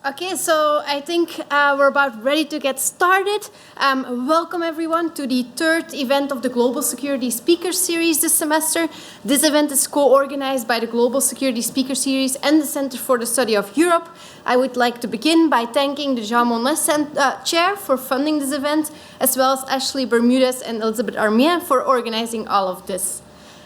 Okay, so I think we're about ready to get started. Welcome everyone to the third event of the Global Security Speaker Series this semester. This event is co-organized by the Global Security Speaker Series and the Center for the Study of Europe. I would like to begin by thanking the Jean Monnet Chair for funding this event, as well as Ashley Bermudez and Elizabeth Armien for organizing all of this.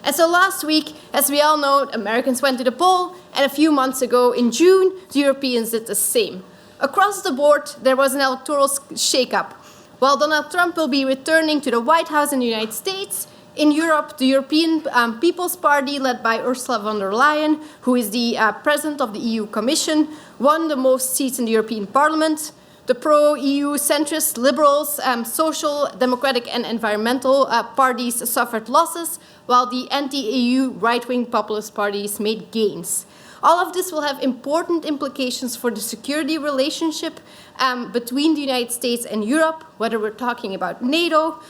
And so last week, as we all know, Americans went to the poll, and a few months ago in June, the Europeans did the same. Across the board, there was an electoral shakeup. While Donald Trump will be returning to the White House in the United States, in Europe, the European People's Party, led by Ursula von der Leyen, who is the president of the EU Commission, won the most seats in the European Parliament. The pro-EU centrist liberals, social, democratic and environmental parties suffered losses, while the anti-EU right-wing populist parties made gains. All of this will have important implications for the security relationship between the United States and Europe, whether we're talking about NATO,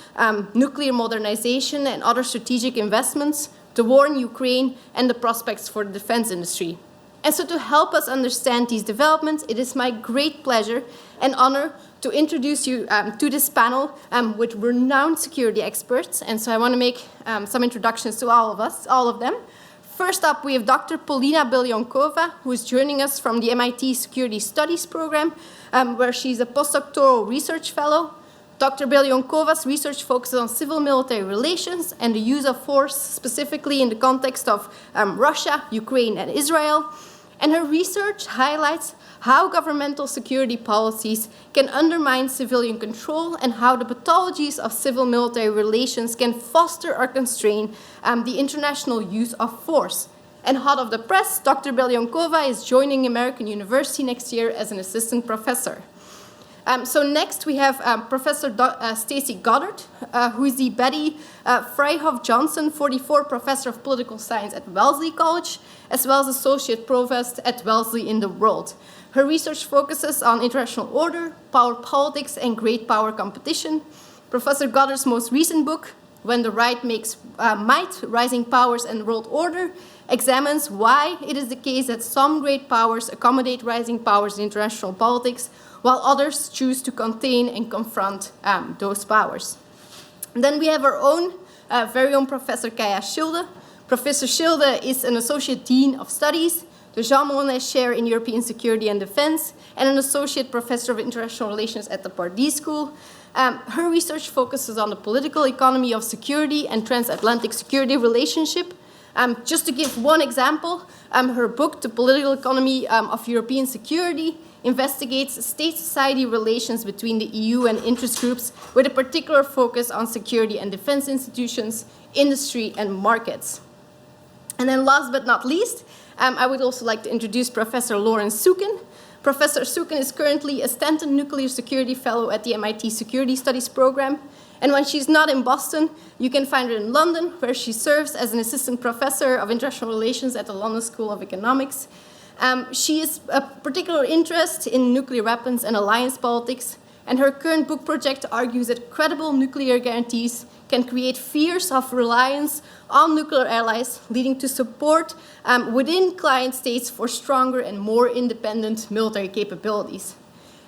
nuclear modernization and other strategic investments, the war in Ukraine, and the prospects for the defense industry. And so to help us understand these developments, it is my great pleasure and honor to introduce you to this panel with renowned security experts. And so I want to make some introductions to all of them. First up, we have Dr. Polina Beliakova, who is joining us from the MIT Security Studies program, where she's a postdoctoral research fellow. Dr. Belyakova's research focuses on civil-military relations and the use of force, specifically in the context of Russia, Ukraine, and Israel. And her research highlights how governmental security policies can undermine civilian control and how the pathologies of civil-military relations can foster or constrain the international use of force. And hot off the press, Dr. Beliakova is joining American University next year as an assistant professor. So next we have Professor Stacie Goddard, who is the Betty Freyhof Johnson 44 Professor of Political Science at Wellesley College, as well as Associate Provost at Wellesley in the World. Her research focuses on international order, power politics, and great power competition. Professor Goddard's most recent book, When the Right Makes Might, Rising Powers and World Order, examines why it is the case that some great powers accommodate rising powers in international politics, while others choose to contain and confront those powers. And then we have our own, very own Professor Kaija Schilde. Professor Schilde is an Associate Dean of Studies, the Jean Monnet Chair in European Security and Defense, and an Associate Professor of International Relations at the Pardee School. Her research focuses on the political economy of security and Transatlantic Security Relationship. Just to give one example, her book, The Political Economy of European Security, investigates state-society relations between the EU and interest groups with a particular focus on security and defense institutions, industry, and markets. And then last but not least, I would also like to introduce Professor Sukin. Professor Sukin is currently a Stanton Nuclear Security Fellow at the MIT Security Studies program. And when she's not in Boston, you can find her in London, where she serves as an assistant professor of international relations at the London School of Economics. She has a particular interest in nuclear weapons and alliance politics, and her current book project argues that credible nuclear guarantees can create fears of reliance on nuclear allies, leading to support within client states for stronger and more independent military capabilities.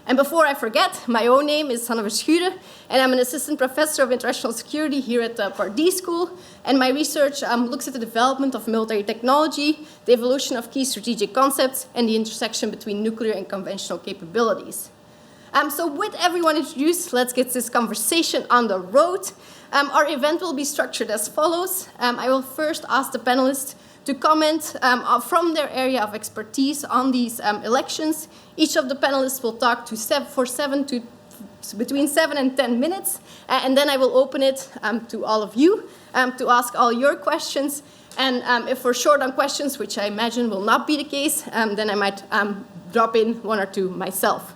And before I forget, my own name is Sanne, and I'm an assistant professor of international security here at the Pardee School. And my research looks at the development of military technology, the evolution of key strategic concepts, and the intersection between nuclear and conventional capabilities. So with everyone introduced, let's get this conversation on the road. Our event will be structured as follows. I will first ask the panelists to comment from their area of expertise on these elections. Each of the panelists will talk between 7 and 10 minutes, and then I will open it to all of you to ask all your questions. And if we're short on questions, which I imagine will not be the case, then I might drop in one or two myself.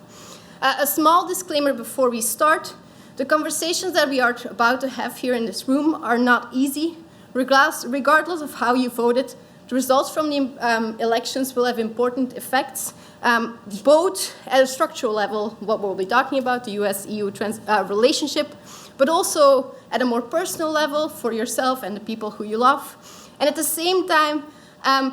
A small disclaimer before we start. The conversations that we are about to have here in this room are not easy. Regardless of how you voted, the results from the elections will have important effects, both at a structural level, what we'll be talking about, the US-EU relationship, but also at a more personal level for yourself and the people who you love. And at the same time,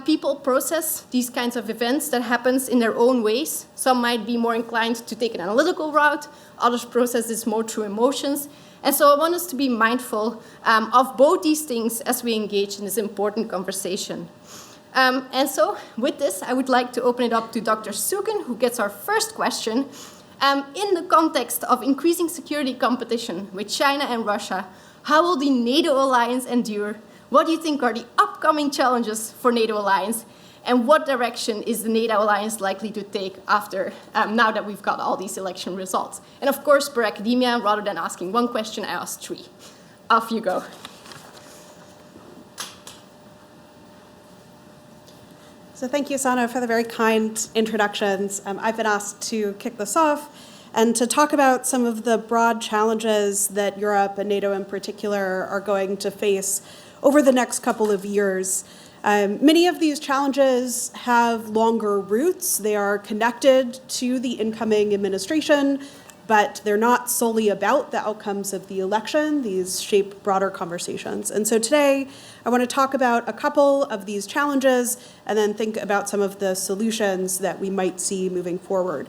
People process these kinds of events that happens in their own ways. Some might be more inclined to take an analytical route, others process this more through emotions. And so I want us to be mindful of both these things as we engage in this important conversation. And so with this, I would like to open it up to Dr. Sukin, who gets our first question. In the context of increasing security competition with China and Russia, how will the NATO alliance endure? What do you think are the upcoming challenges for NATO alliance? And what direction is the NATO alliance likely to take after, now that we've got all these election results? And of course, for academia, rather than asking one question, I asked three. Off you go. So thank you, Sanne, for the very kind introductions. I've been asked to kick this off and to talk about some of the broad challenges that Europe and NATO in particular are going to face over the next couple of years. Many of these challenges have longer roots. They are connected to the incoming administration, but they're not solely about the outcomes of the election. These shape broader conversations. And so today, I want to talk about a couple of these challenges and then think about some of the solutions that we might see moving forward.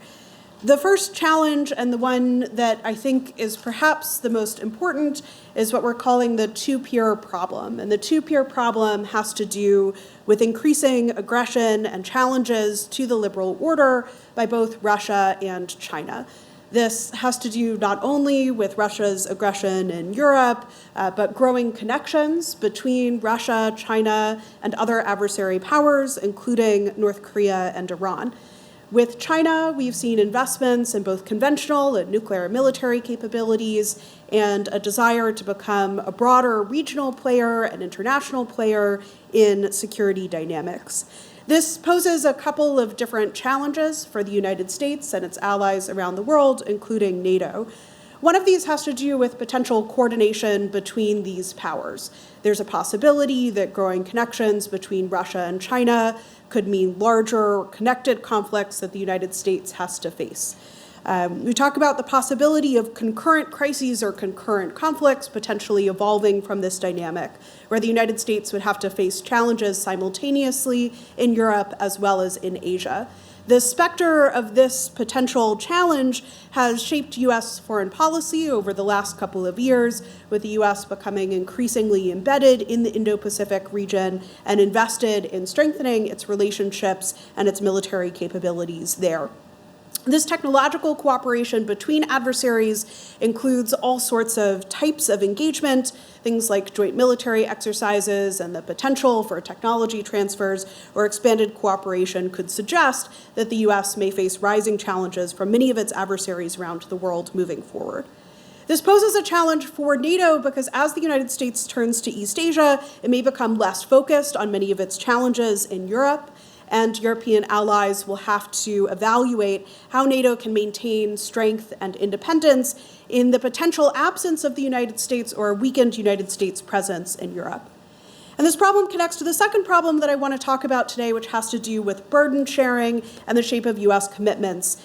The first challenge, and the one that I think is perhaps the most important, is what we're calling the two-peer problem. And the two-peer problem has to do with increasing aggression and challenges to the liberal order by both Russia and China. This has to do not only with Russia's aggression in Europe, but growing connections between Russia, China, and other adversary powers, including North Korea and Iran. With China, we've seen investments in both conventional and nuclear military capabilities and a desire to become a broader regional player and international player in security dynamics. This poses a couple of different challenges for the United States and its allies around the world, including NATO. One of these has to do with potential coordination between these powers. There's a possibility that growing connections between Russia and China could mean larger connected conflicts that the United States has to face. We talk about the possibility of concurrent crises or concurrent conflicts potentially evolving from this dynamic, where the United States would have to face challenges simultaneously in Europe as well as in Asia. The specter of this potential challenge has shaped U.S. foreign policy over the last couple of years, with the U.S. becoming increasingly embedded in the Indo-Pacific region and invested in strengthening its relationships and its military capabilities there. This technological cooperation between adversaries includes all sorts of types of engagement, things like joint military exercises and the potential for technology transfers or expanded cooperation could suggest that the U.S. may face rising challenges from many of its adversaries around the world moving forward. This poses a challenge for NATO because as the United States turns to East Asia, it may become less focused on many of its challenges in Europe, and European allies will have to evaluate how NATO can maintain strength and independence in the potential absence of the United States or a weakened United States presence in Europe. And this problem connects to the second problem that I want to talk about today, which has to do with burden sharing and the shape of U.S. commitments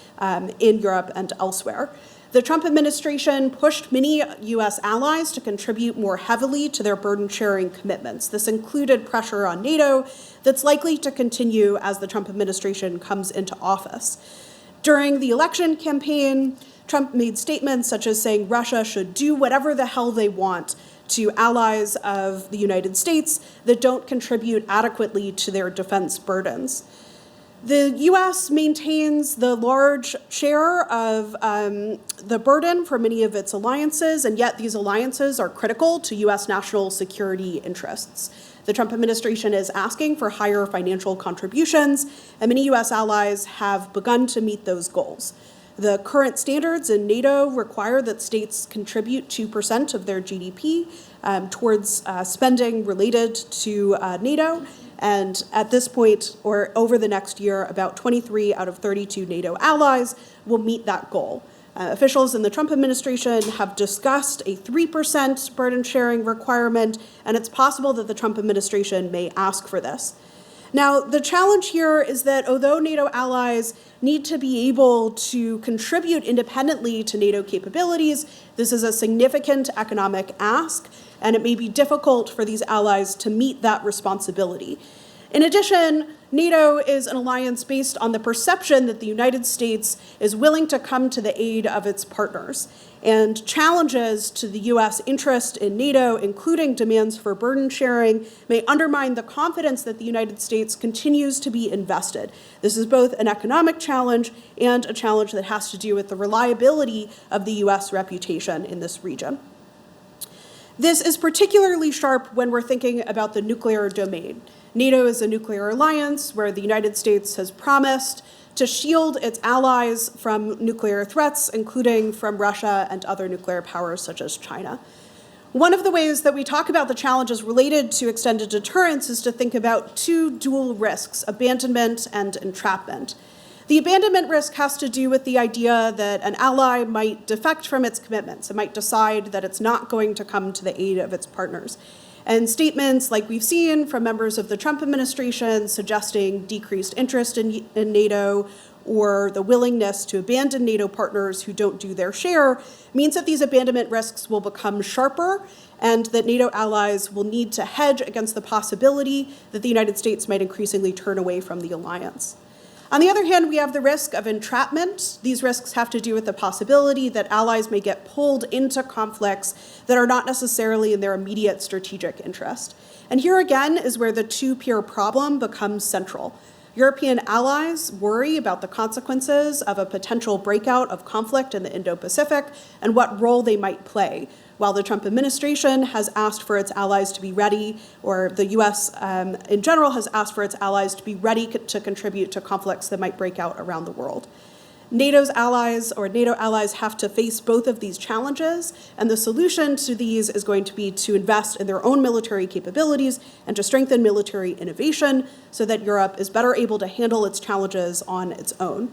in Europe and elsewhere. The Trump administration pushed many U.S. allies to contribute more heavily to their burden-sharing commitments. This included pressure on NATO that's likely to continue as the Trump administration comes into office. During the election campaign, Trump made statements such as saying Russia should do whatever the hell they want to allies of the United States that don't contribute adequately to their defense burdens. The U.S. maintains the large share of the burden for many of its alliances, and yet these alliances are critical to U.S. national security interests. The Trump administration is asking for higher financial contributions, and many U.S. allies have begun to meet those goals. The current standards in NATO require that states contribute 2% of their GDP towards spending related to NATO. And at this point, or over the next year, about 23 out of 32 NATO allies will meet that goal. Officials in the Trump administration have discussed a 3% burden sharing requirement, and it's possible that the Trump administration may ask for this. Now, the challenge here is that although NATO allies need to be able to contribute independently to NATO capabilities, this is a significant economic ask, and it may be difficult for these allies to meet that responsibility. In addition, NATO is an alliance based on the perception that the United States is willing to come to the aid of its partners. And challenges to the US interest in NATO, including demands for burden sharing, may undermine the confidence that the United States continues to be invested. This is both an economic challenge and a challenge that has to do with the reliability of the US reputation in this region. This is particularly sharp when we're thinking about the nuclear domain. NATO is a nuclear alliance where the United States has promised to shield its allies from nuclear threats, including from Russia and other nuclear powers such as China. One of the ways that we talk about the challenges related to extended deterrence is to think about two dual risks, abandonment and entrapment. The abandonment risk has to do with the idea that an ally might defect from its commitments. It might decide that it's not going to come to the aid of its partners. And statements like we've seen from members of the Trump administration suggesting decreased interest in NATO or the willingness to abandon NATO partners who don't do their share means that these abandonment risks will become sharper and that NATO allies will need to hedge against the possibility that the United States might increasingly turn away from the alliance. On the other hand, we have the risk of entrapment. These risks have to do with the possibility that allies may get pulled into conflicts that are not necessarily in their immediate strategic interest. And here again is where the two-peer problem becomes central. European allies worry about the consequences of a potential breakout of conflict in the Indo-Pacific and what role they might play, while the Trump administration has asked for its allies to be ready, or the US in general has asked for its allies to be ready to contribute to conflicts that might break out around the world. NATO's allies, or NATO allies, have to face both of these challenges, and the solution to these is going to be to invest in their own military capabilities and to strengthen military innovation so that Europe is better able to handle its challenges on its own.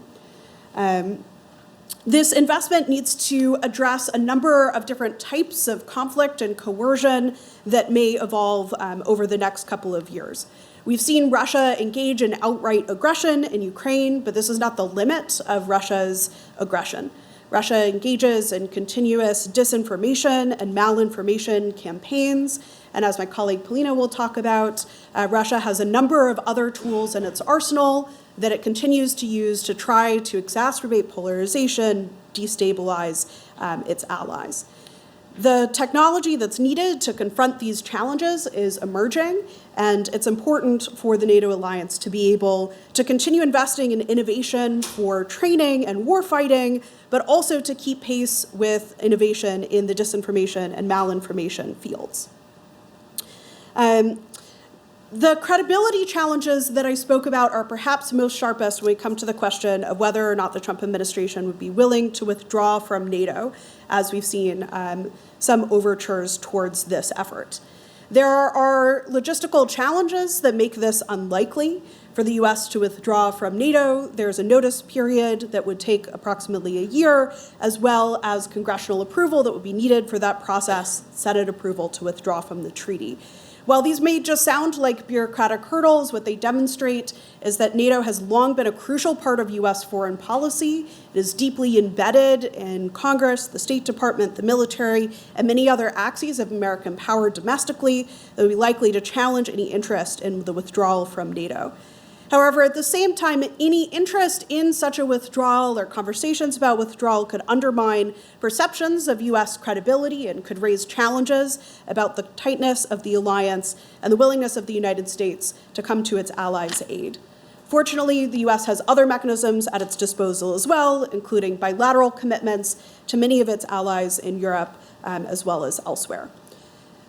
This investment needs to address a number of different types of conflict and coercion that may evolve over the next couple of years. We've seen Russia engage in outright aggression in Ukraine, but this is not the limit of Russia's aggression. Russia engages in continuous disinformation and malinformation campaigns, and as my colleague Polina will talk about, Russia has a number of other tools in its arsenal that it continues to use to try to exacerbate polarization, destabilize its allies. The technology that's needed to confront these challenges is emerging, and it's important for the NATO alliance to be able to continue investing in innovation for training and warfighting, but also to keep pace with innovation in the disinformation and malinformation fields. The credibility challenges that I spoke about are perhaps most sharpest when we come to the question of whether or not the Trump administration would be willing to withdraw from NATO, as we've seen some overtures towards this effort. There are logistical challenges that make this unlikely for the US to withdraw from NATO. There's a notice period that would take approximately a year, as well as congressional approval that would be needed for that process, Senate approval to withdraw from the treaty. While these may just sound like bureaucratic hurdles, what they demonstrate is that NATO has long been a crucial part of US foreign policy. It is deeply embedded in Congress, the State Department, the military, and many other axes of American power domestically that would be likely to challenge any interest in the withdrawal from NATO. However, at the same time, any interest in such a withdrawal or conversations about withdrawal could undermine perceptions of US credibility and could raise challenges about the tightness of the alliance and the willingness of the United States to come to its allies' aid. Fortunately, the US has other mechanisms at its disposal as well, including bilateral commitments to many of its allies in Europe as well as elsewhere.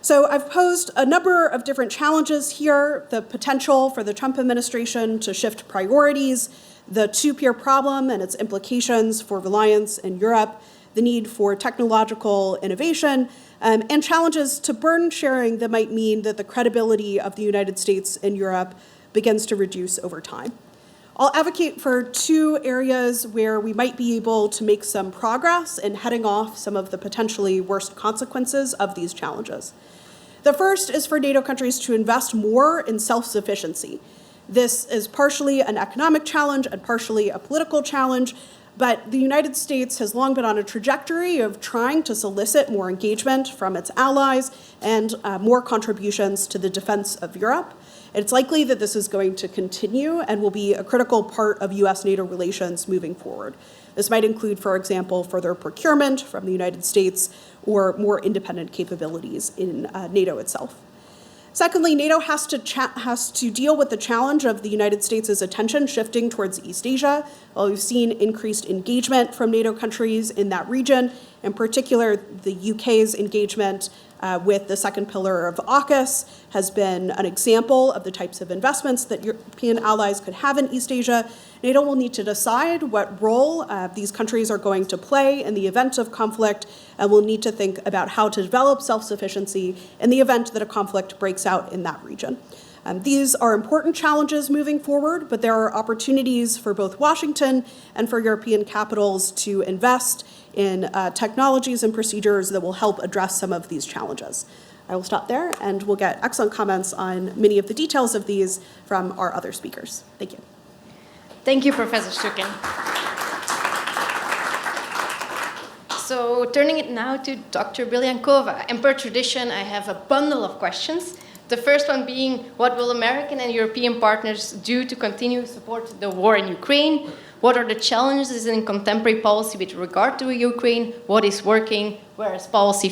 So I've posed a number of different challenges here: the potential for the Trump administration to shift priorities, the two-peer problem and its implications for reliance in Europe, the need for technological innovation, and challenges to burden sharing that might mean that the credibility of the United States in Europe begins to reduce over time. I'll advocate for two areas where we might be able to make some progress in heading off some of the potentially worst consequences of these challenges. The first is for NATO countries to invest more in self-sufficiency. This is partially an economic challenge and partially a political challenge, but the United States has long been on a trajectory of trying to solicit more engagement from its allies and more contributions to the defense of Europe. It's likely that this is going to continue and will be a critical part of US-NATO relations moving forward. This might include, for example, further procurement from the United States or more independent capabilities in NATO itself. Secondly, NATO has to deal with the challenge of the United States' attention shifting towards East Asia. Well, we've seen increased engagement from NATO countries in that region, in particular the UK's engagement with the second pillar of AUKUS has been an example of the types of investments that European allies could have in East Asia. NATO will need to decide what role these countries are going to play in the event of conflict, and will need to think about how to develop self-sufficiency in the event that a conflict breaks out in that region. These are important challenges moving forward, but there are opportunities for both Washington and for European capitals to invest in technologies and procedures that will help address some of these challenges. I will stop there, and we'll get excellent comments on many of the details of these from our other speakers. Thank you. Thank you, Professor Sukin. So turning it now to Dr. Beliakova, and per tradition, I have a bundle of questions. The first one being, what will American and European partners do to continue to support the war in Ukraine? What are the challenges in contemporary policy with regard to Ukraine? What is working? Where is policy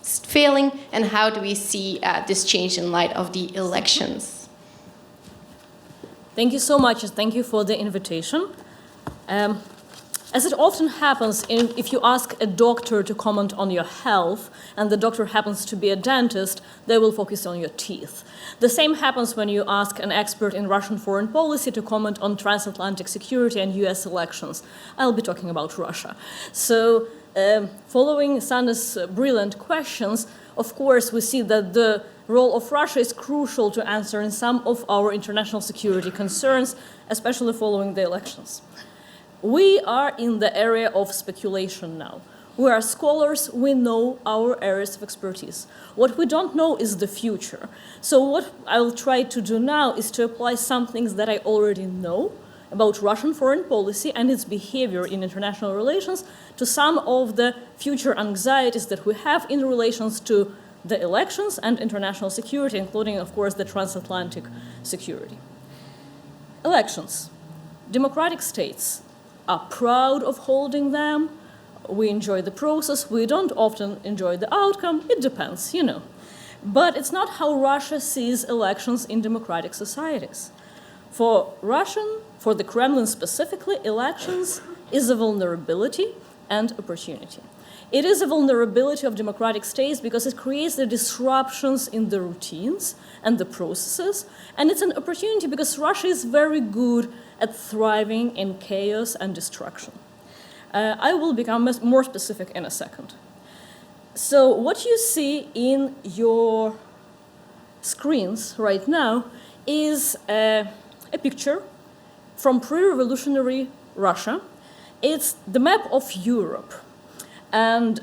failing? And how do we see this change in light of the elections? Thank you so much, and thank you for the invitation. As it often happens, if you ask a doctor to comment on your health, and the doctor happens to be a dentist, they will focus on your teeth. The same happens when you ask an expert in Russian foreign policy to comment on transatlantic security and US elections. I'll be talking about Russia. So, following Sanne's brilliant questions, of course, we see that the role of Russia is crucial to answering some of our international security concerns, especially following the elections. We are in the area of speculation now. We are scholars, we know our areas of expertise. What we don't know is the future. So what I will try to do now is to apply some things that I already know about Russian foreign policy and its behavior in international relations to some of the future anxieties that we have in relations to the elections and international security, including, of course, the transatlantic security. Elections. Democratic states are proud of holding them. We enjoy the process. We don't often enjoy the outcome. It depends, you know. But it's not how Russia sees elections in democratic societies. For the Kremlin specifically, elections is a vulnerability and opportunity. It is a vulnerability of democratic states because it creates the disruptions in the routines and the processes, and it's an opportunity because Russia is very good at thriving in chaos and destruction. I will become more specific in a second. So what you see in your screens right now is a picture from pre-revolutionary Russia. It's the map of Europe. And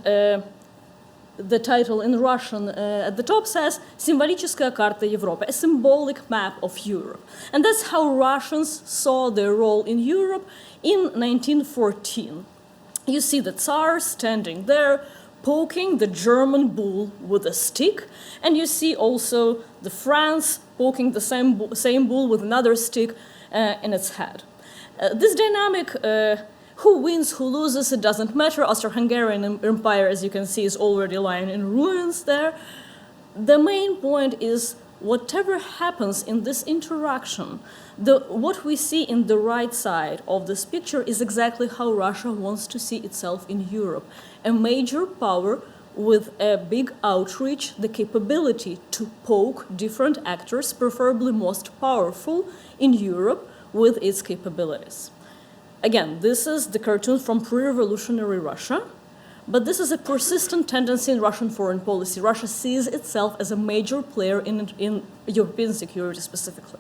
the title in Russian at the top says «Символическая карта Европы», a symbolic map of Europe. And that's how Russians saw their role in Europe in 1914. You see the Tsar standing there, poking the German bull with a stick, and you see also the France poking the same bull with another stick in its head. This dynamic, who wins, who loses, it doesn't matter. Austro-Hungarian Empire, as you can see, is already lying in ruins there. The main point is whatever happens in this interaction, what we see in the right side of this picture is exactly how Russia wants to see itself in Europe. A major power with a big outreach, the capability to poke different actors, preferably most powerful in Europe, with its capabilities. Again, this is the cartoon from pre-revolutionary Russia, but this is a persistent tendency in Russian foreign policy. Russia sees itself as a major player in European security specifically.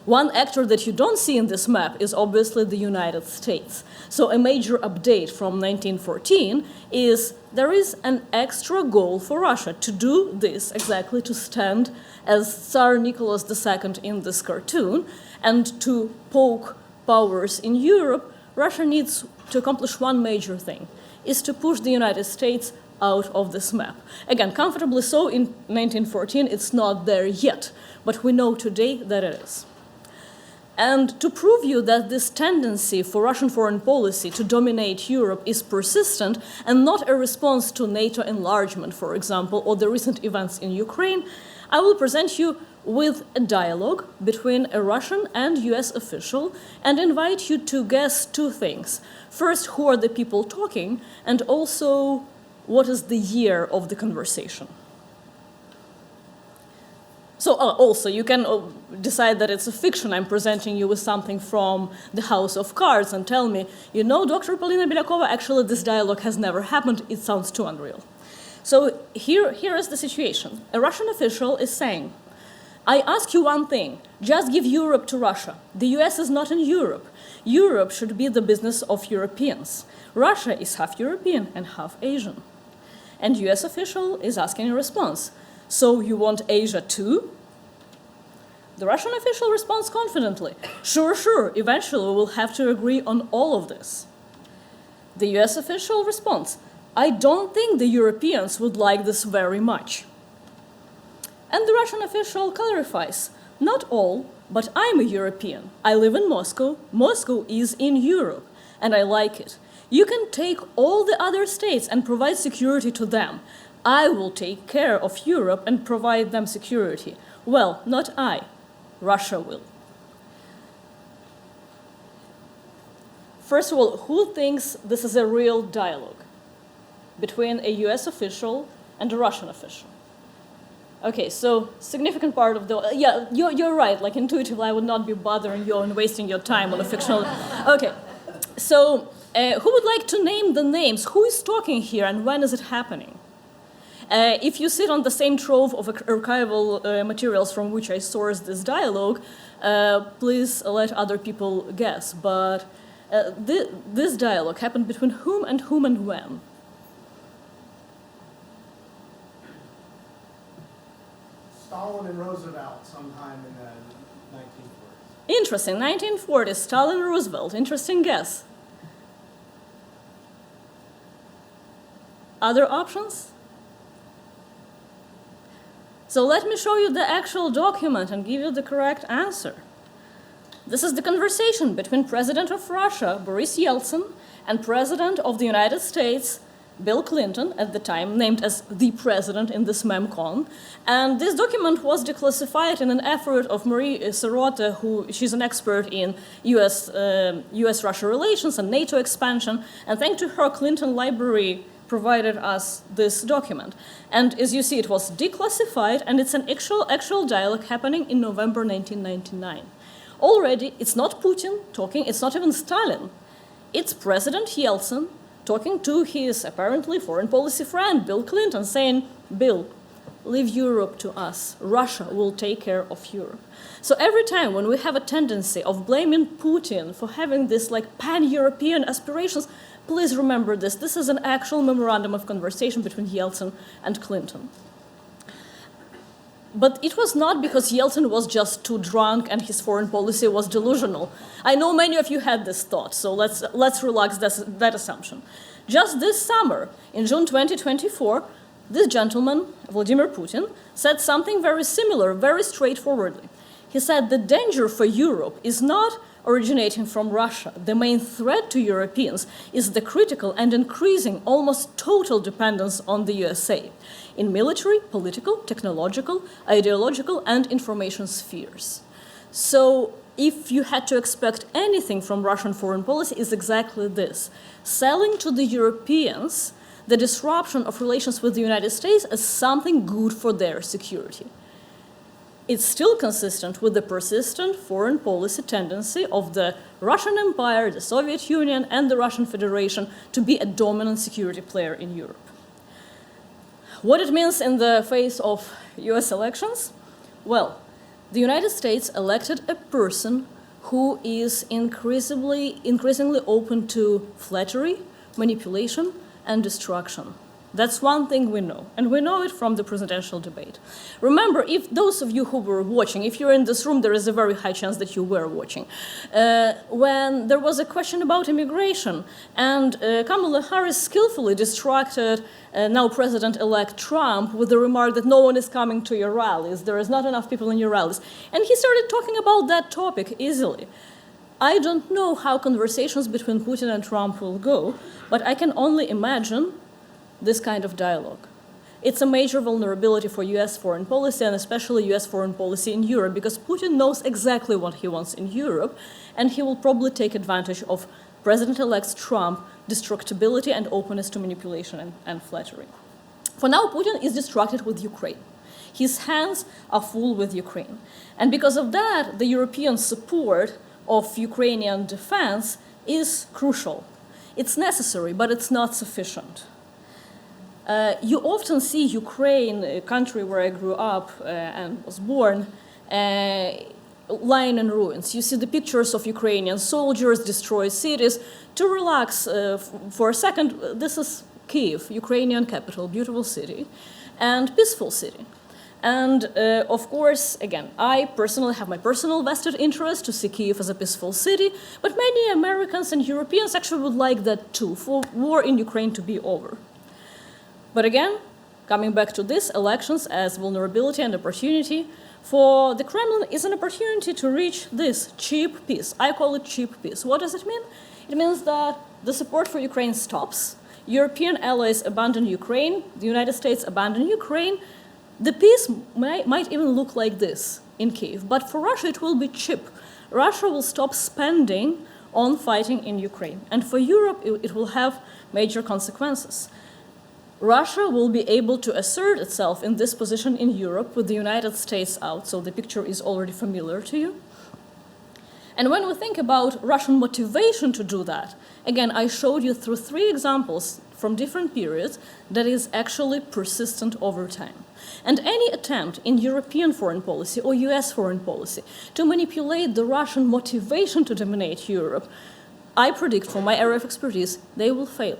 One actor that you don't see in this map is obviously the United States. So a major update from 1914 is there is an extra goal for Russia to do this exactly, to stand as Tsar Nicholas II in this cartoon and to poke powers in Europe. Russia needs to accomplish one major thing, is to push the United States out of this map. Again, comfortably so in 1914, it's not there yet, but we know today that it is. And to prove you that this tendency for Russian foreign policy to dominate Europe is persistent and not a response to NATO enlargement, for example, or the recent events in Ukraine, I will present you with a dialogue between a Russian and US official and invite you to guess two things. First, who are the people talking, and also what is the year of the conversation. So also, you can decide that it's a fiction. I'm presenting you with something from the House of Cards and tell me, you know, Dr. Polina Beliakova, actually this dialogue has never happened. It sounds too unreal. So here is the situation. A Russian official is saying, I ask you one thing, just give Europe to Russia. The US is not in Europe. Europe should be the business of Europeans. Russia is half European and half Asian. And US official is asking a response. So you want Asia too? The Russian official responds confidently, sure, eventually we will have to agree on all of this. The US official responds, I don't think the Europeans would like this very much. And the Russian official clarifies, not all, but I'm a European. I live in Moscow. Moscow is in Europe, and I like it. You can take all the other states and provide security to them. I will take care of Europe and provide them security. Well, not I. Russia will. First of all, who thinks this is a real dialogue between a US official and a Russian official? Okay, so significant part of the... Yeah, you're right. Like, intuitively, I would not be bothering you and wasting your time on a fictional... Okay, so who would like to name the names? Who is talking here and when is it happening? If you sit on the same trove of archival materials from which I sourced this dialogue, please let other people guess. But this dialogue happened between whom and when? Stalin and Roosevelt sometime in the 1940s. Interesting, 1940s, Stalin and Roosevelt. Interesting guess. Other options? So let me show you the actual document and give you the correct answer. This is the conversation between President of Russia, Boris Yeltsin, and President of the United States, Bill Clinton, at the time named as the president in this memcon. And this document was declassified in an effort of Marie Serota, she's an expert in US-Russia relations and NATO expansion. And thanks to her, Clinton Library provided us this document. And as you see, it was declassified, and it's an actual dialogue happening in November 1999. Already, it's not Putin talking, it's not even Stalin. It's President Yeltsin talking to his apparently foreign policy friend, Bill Clinton, saying, Bill, leave Europe to us. Russia will take care of Europe. So every time when we have a tendency of blaming Putin for having this like pan-European aspirations, please remember this. This is an actual memorandum of conversation between Yeltsin and Clinton. But it was not because Yeltsin was just too drunk and his foreign policy was delusional. I know many of you had this thought, so let's relax that assumption. Just this summer, in June 2024, this gentleman, Vladimir Putin, said something very similar, very straightforwardly. He said the danger for Europe is not originating from Russia. The main threat to Europeans is the critical and increasing, almost total dependence on the USA in military, political, technological, ideological, and information spheres. So if you had to expect anything from Russian foreign policy, is exactly this: selling to the Europeans the disruption of relations with the United States as something good for their security. It's still consistent with the persistent foreign policy tendency of the Russian Empire, the Soviet Union, and the Russian Federation to be a dominant security player in Europe. What it means in the face of US elections? Well, the United States elected a person who is increasingly open to flattery, manipulation, and destruction. That's one thing we know, and we know it from the presidential debate. Remember, if those of you who were watching, if you're in this room, there is a very high chance that you were watching, when there was a question about immigration, and Kamala Harris skillfully distracted now President-elect Trump with the remark that no one is coming to your rallies, there is not enough people in your rallies, and he started talking about that topic easily. I don't know how conversations between Putin and Trump will go, but I can only imagine this kind of dialogue. It's a major vulnerability for US foreign policy, and especially US foreign policy in Europe, because Putin knows exactly what he wants in Europe, and he will probably take advantage of President-elect Trump's destructibility and openness to manipulation and flattery. For now, Putin is distracted with Ukraine. His hands are full with Ukraine. And because of that, the European support of Ukrainian defense is crucial. It's necessary, but it's not sufficient. You often see Ukraine, a country where I grew up and was born, lying in ruins. You see the pictures of Ukrainian soldiers destroy cities. To relax for a second, this is Kyiv, Ukrainian capital, beautiful city, and peaceful city. And of course, again, I personally have my personal vested interest to see Kyiv as a peaceful city, but many Americans and Europeans actually would like that too, for war in Ukraine to be over. But again, coming back to this, elections as vulnerability and opportunity, for the Kremlin is an opportunity to reach this cheap peace. I call it cheap peace. What does it mean? It means that the support for Ukraine stops, European allies abandon Ukraine, the United States abandon Ukraine. The peace might even look like this in Kyiv, but for Russia it will be cheap. Russia will stop spending on fighting in Ukraine, and for Europe it will have major consequences. Russia will be able to assert itself in this position in Europe with the United States out, so the picture is already familiar to you. And when we think about Russian motivation to do that, again, I showed you through 3 examples from different periods that is actually persistent over time. And any attempt in European foreign policy or US foreign policy to manipulate the Russian motivation to dominate Europe, I predict from my area of expertise, they will fail.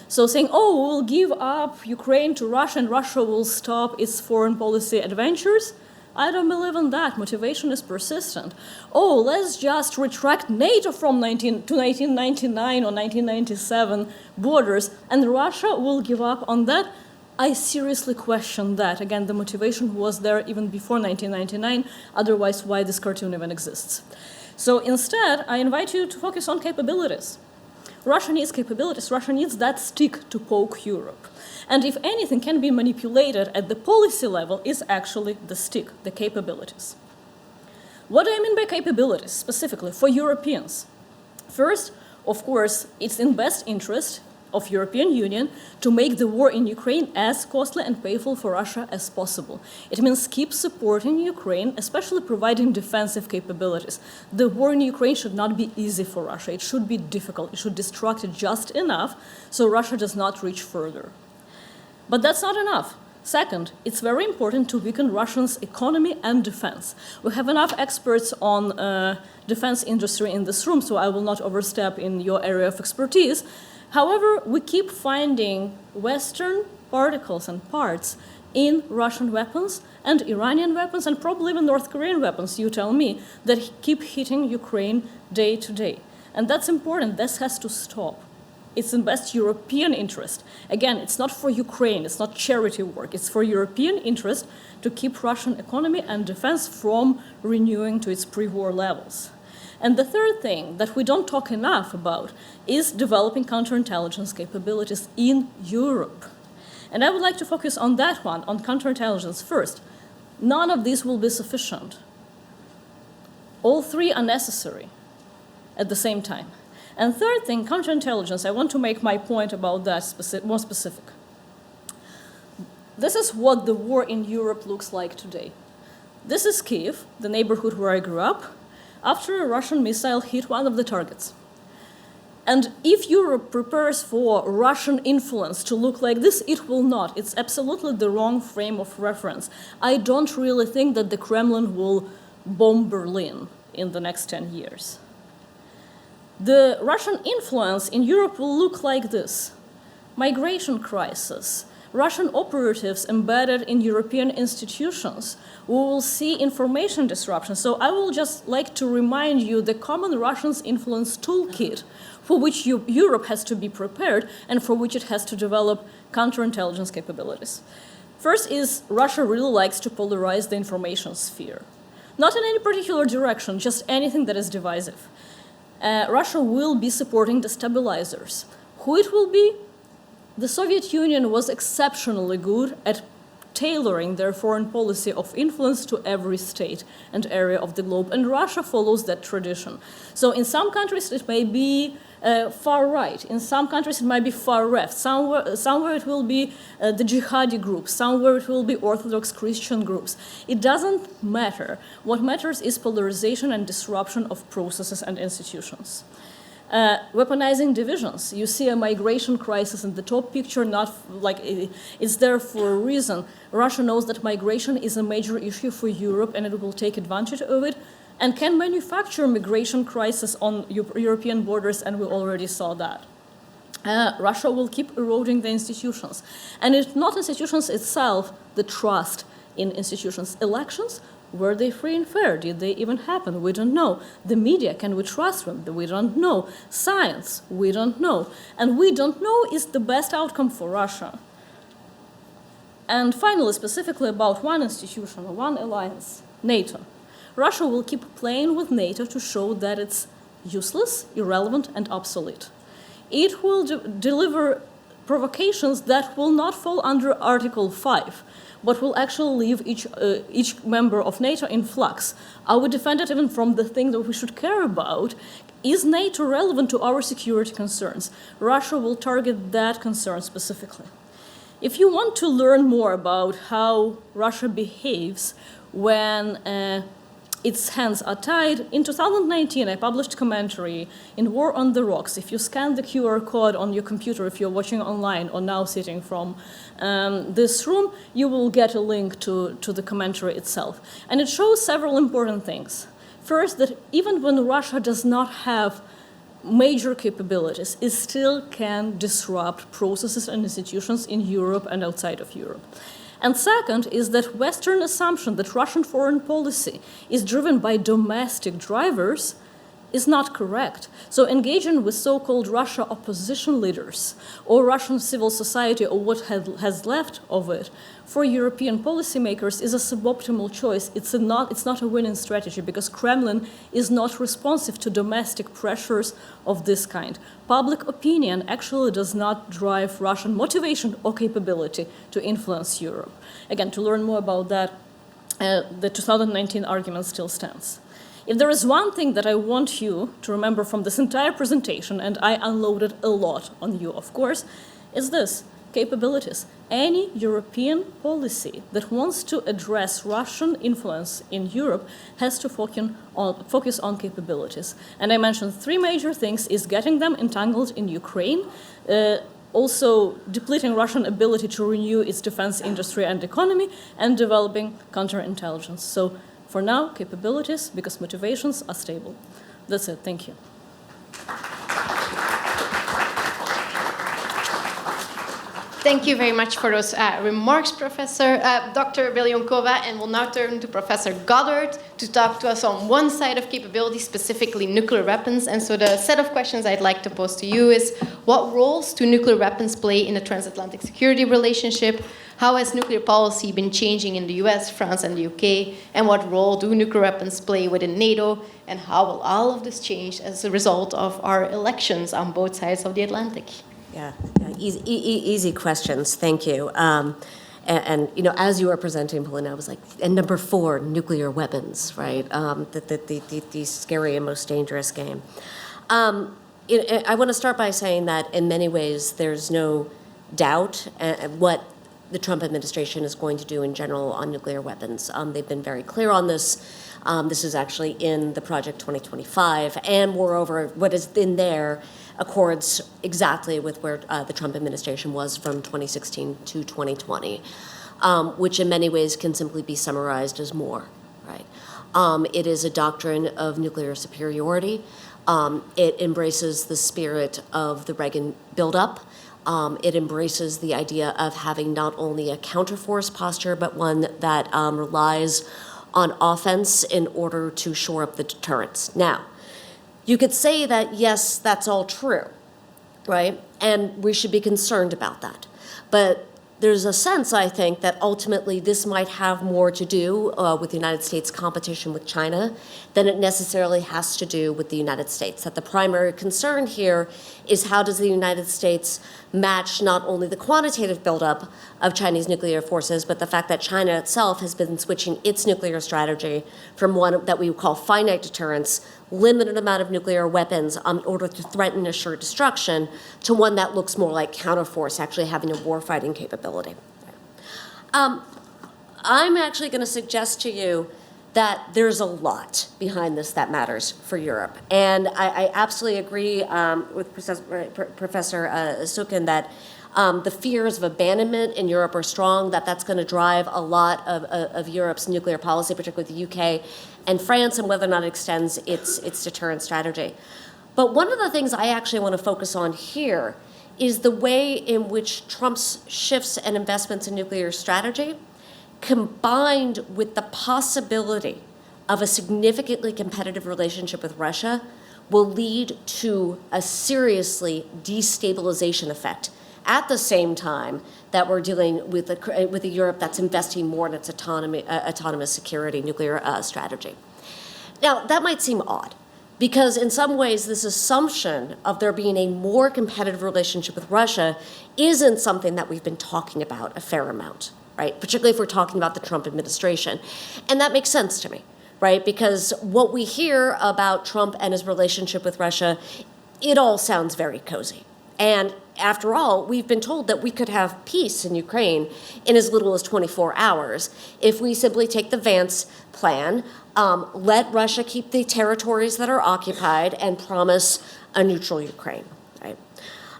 So saying, oh, we'll give up Ukraine to Russia and Russia will stop its foreign policy adventures, I don't believe in that. Motivation is persistent. Oh, let's just retract NATO from 1999 or 1997 borders, and Russia will give up on that. I seriously question that. Again, the motivation was there even before 1999, otherwise why this cartoon even exists. So instead, I invite you to focus on capabilities. Russia needs capabilities. Russia needs that stick to poke Europe. And if anything can be manipulated at the policy level, is actually the stick, the capabilities. What do I mean by capabilities, specifically for Europeans? First, of course, it's in best interest of European Union to make the war in Ukraine as costly and painful for Russia as possible. It means keep supporting Ukraine, especially providing defensive capabilities. The war in Ukraine should not be easy for Russia. It should be difficult. It should distract it just enough so Russia does not reach further. But that's not enough. Second, it's very important to weaken Russia's economy and defense. We have enough experts on defense industry in this room, so I will not overstep in your area of expertise. However, we keep finding Western particles and parts in Russian weapons and Iranian weapons and probably even North Korean weapons, you tell me, that keep hitting Ukraine day to day. And that's important. This has to stop. It's in best European interest. Again, it's not for Ukraine, it's not charity work, it's for European interest to keep Russian economy and defense from renewing to its pre-war levels. And the third thing that we don't talk enough about is developing counterintelligence capabilities in Europe. And I would like to focus on that one, on counterintelligence first. None of these will be sufficient. All 3 are necessary at the same time. And third thing, counterintelligence, I want to make my point about that more specific. This is what the war in Europe looks like today. This is Kyiv, the neighborhood where I grew up, after a Russian missile hit one of the targets. And if Europe prepares for Russian influence to look like this, it will not. It's absolutely the wrong frame of reference. I don't really think that the Kremlin will bomb Berlin in the next 10 years. The Russian influence in Europe will look like this: migration crisis, Russian operatives embedded in European institutions. We will see information disruption. So I will just like to remind you the common Russians influence toolkit for which Europe has to be prepared and for which it has to develop counterintelligence capabilities. First is Russia really likes to polarize the information sphere. Not in any particular direction, just anything that is divisive. Russia will be supporting the stabilizers. Who it will be? The Soviet Union was exceptionally good at tailoring their foreign policy of influence to every state and area of the globe, and Russia follows that tradition. So in some countries it may be far right, in some countries it might be far left, somewhere it will be the jihadi groups, somewhere it will be Orthodox Christian groups. It doesn't matter. What matters is polarization and disruption of processes and institutions. Weaponizing divisions. You see a migration crisis in the top picture, not like it's there for a reason. Russia knows that migration is a major issue for Europe and it will take advantage of it and can manufacture migration crisis on European borders, and we already saw that. Russia will keep eroding the institutions. And it's not institutions itself, the trust in institutions. Elections, were they free and fair? Did they even happen? We don't know. The media, can we trust them? We don't know. Science, we don't know. And we don't know is the best outcome for Russia. And finally, specifically about one institution, one alliance, NATO. Russia will keep playing with NATO to show that it's useless, irrelevant, and obsolete. It will deliver provocations that will not fall under Article 5, but will actually leave each member of NATO in flux. Are we defended even from the thing that we should care about? Is NATO relevant to our security concerns? Russia will target that concern specifically. If you want to learn more about how Russia behaves when its hands are tied, in 2019 I published a commentary in War on the Rocks. If you scan the QR code on your computer, if you're watching online or now sitting from this room, you will get a link to the commentary itself. And it shows several important things. First, that even when Russia does not have major capabilities, it still can disrupt processes and institutions in Europe and outside of Europe. And second is that Western assumption that Russian foreign policy is driven by domestic drivers is not correct. So engaging with so-called Russia opposition leaders or Russian civil society or what has left of it for European policymakers is a suboptimal choice. It's not a winning strategy because Kremlin is not responsive to domestic pressures of this kind. Public opinion actually does not drive Russian motivation or capability to influence Europe. Again, to learn more about that, the 2019 argument still stands. If there is one thing that I want you to remember from this entire presentation, and I unloaded a lot on you, of course, is this: capabilities. Any European policy that wants to address Russian influence in Europe has to focus on capabilities. And I mentioned three major things: is getting them entangled in Ukraine, also depleting Russian ability to renew its defense industry and economy, and developing counterintelligence. So for now, capabilities, because motivations are stable. That's it. Thank you. Thank you very much for those remarks, Dr. Beliakova, and we'll now turn to Professor Goddard to talk to us on one side of capability, specifically nuclear weapons. And so the set of questions I'd like to pose to you is, what roles do nuclear weapons play in the transatlantic security relationship? How has nuclear policy been changing in the US, France, and the UK? And what role do nuclear weapons play within NATO? And how will all of this change as a result of our elections on both sides of the Atlantic? Yeah, easy questions. Thank you. And you know, as you were presenting, Polina, I was like, and number 4, nuclear weapons, right? The scary and most dangerous game. I want to start by saying that in many ways, there's no doubt what the Trump administration is going to do in general on nuclear weapons. They've been very clear on this. This is actually in the Project 2025, and moreover, what is in there accords exactly with where the Trump administration was from 2016 to 2020, which in many ways can simply be summarized as more, right? It is a doctrine of nuclear superiority, It embraces the spirit of the Reagan buildup. It embraces the idea of having not only a counterforce posture, but one that relies on offense in order to shore up the deterrence. Now, you could say that, yes, that's all true, right? And we should be concerned about that. But there's a sense, I think, that ultimately this might have more to do with the United States' competition with China than it necessarily has to do with the United States. That the primary concern here is how does the United States match not only the quantitative buildup of Chinese nuclear forces, but the fact that China itself has been switching its nuclear strategy from one that we would call finite deterrence, limited amount of nuclear weapons in order to threaten assured destruction, to one that looks more like counterforce, actually having a warfighting capability. I'm actually going to suggest to you that there's a lot behind this that matters for Europe. And I absolutely agree with Professor Sukin that the fears of abandonment in Europe are strong, that's going to drive a lot of Europe's nuclear policy, particularly the UK and France, and whether or not it extends its deterrent strategy. But one of the things I actually want to focus on here is the way in which Trump's shifts and investments in nuclear strategy, combined with the possibility of a significantly competitive relationship with Russia, will lead to a seriously destabilization effect at the same time that we're dealing with a Europe that's investing more in its autonomous security nuclear strategy. Now, that might seem odd, because in some ways this assumption of there being a more competitive relationship with Russia isn't something that we've been talking about a fair amount, right? Particularly if we're talking about the Trump administration. And that makes sense to me, right? Because what we hear about Trump and his relationship with Russia, it all sounds very cozy. And after all, we've been told that we could have peace in Ukraine in as little as 24 hours if we simply take the Vance plan, let Russia keep the territories that are occupied, and promise a neutral Ukraine, right?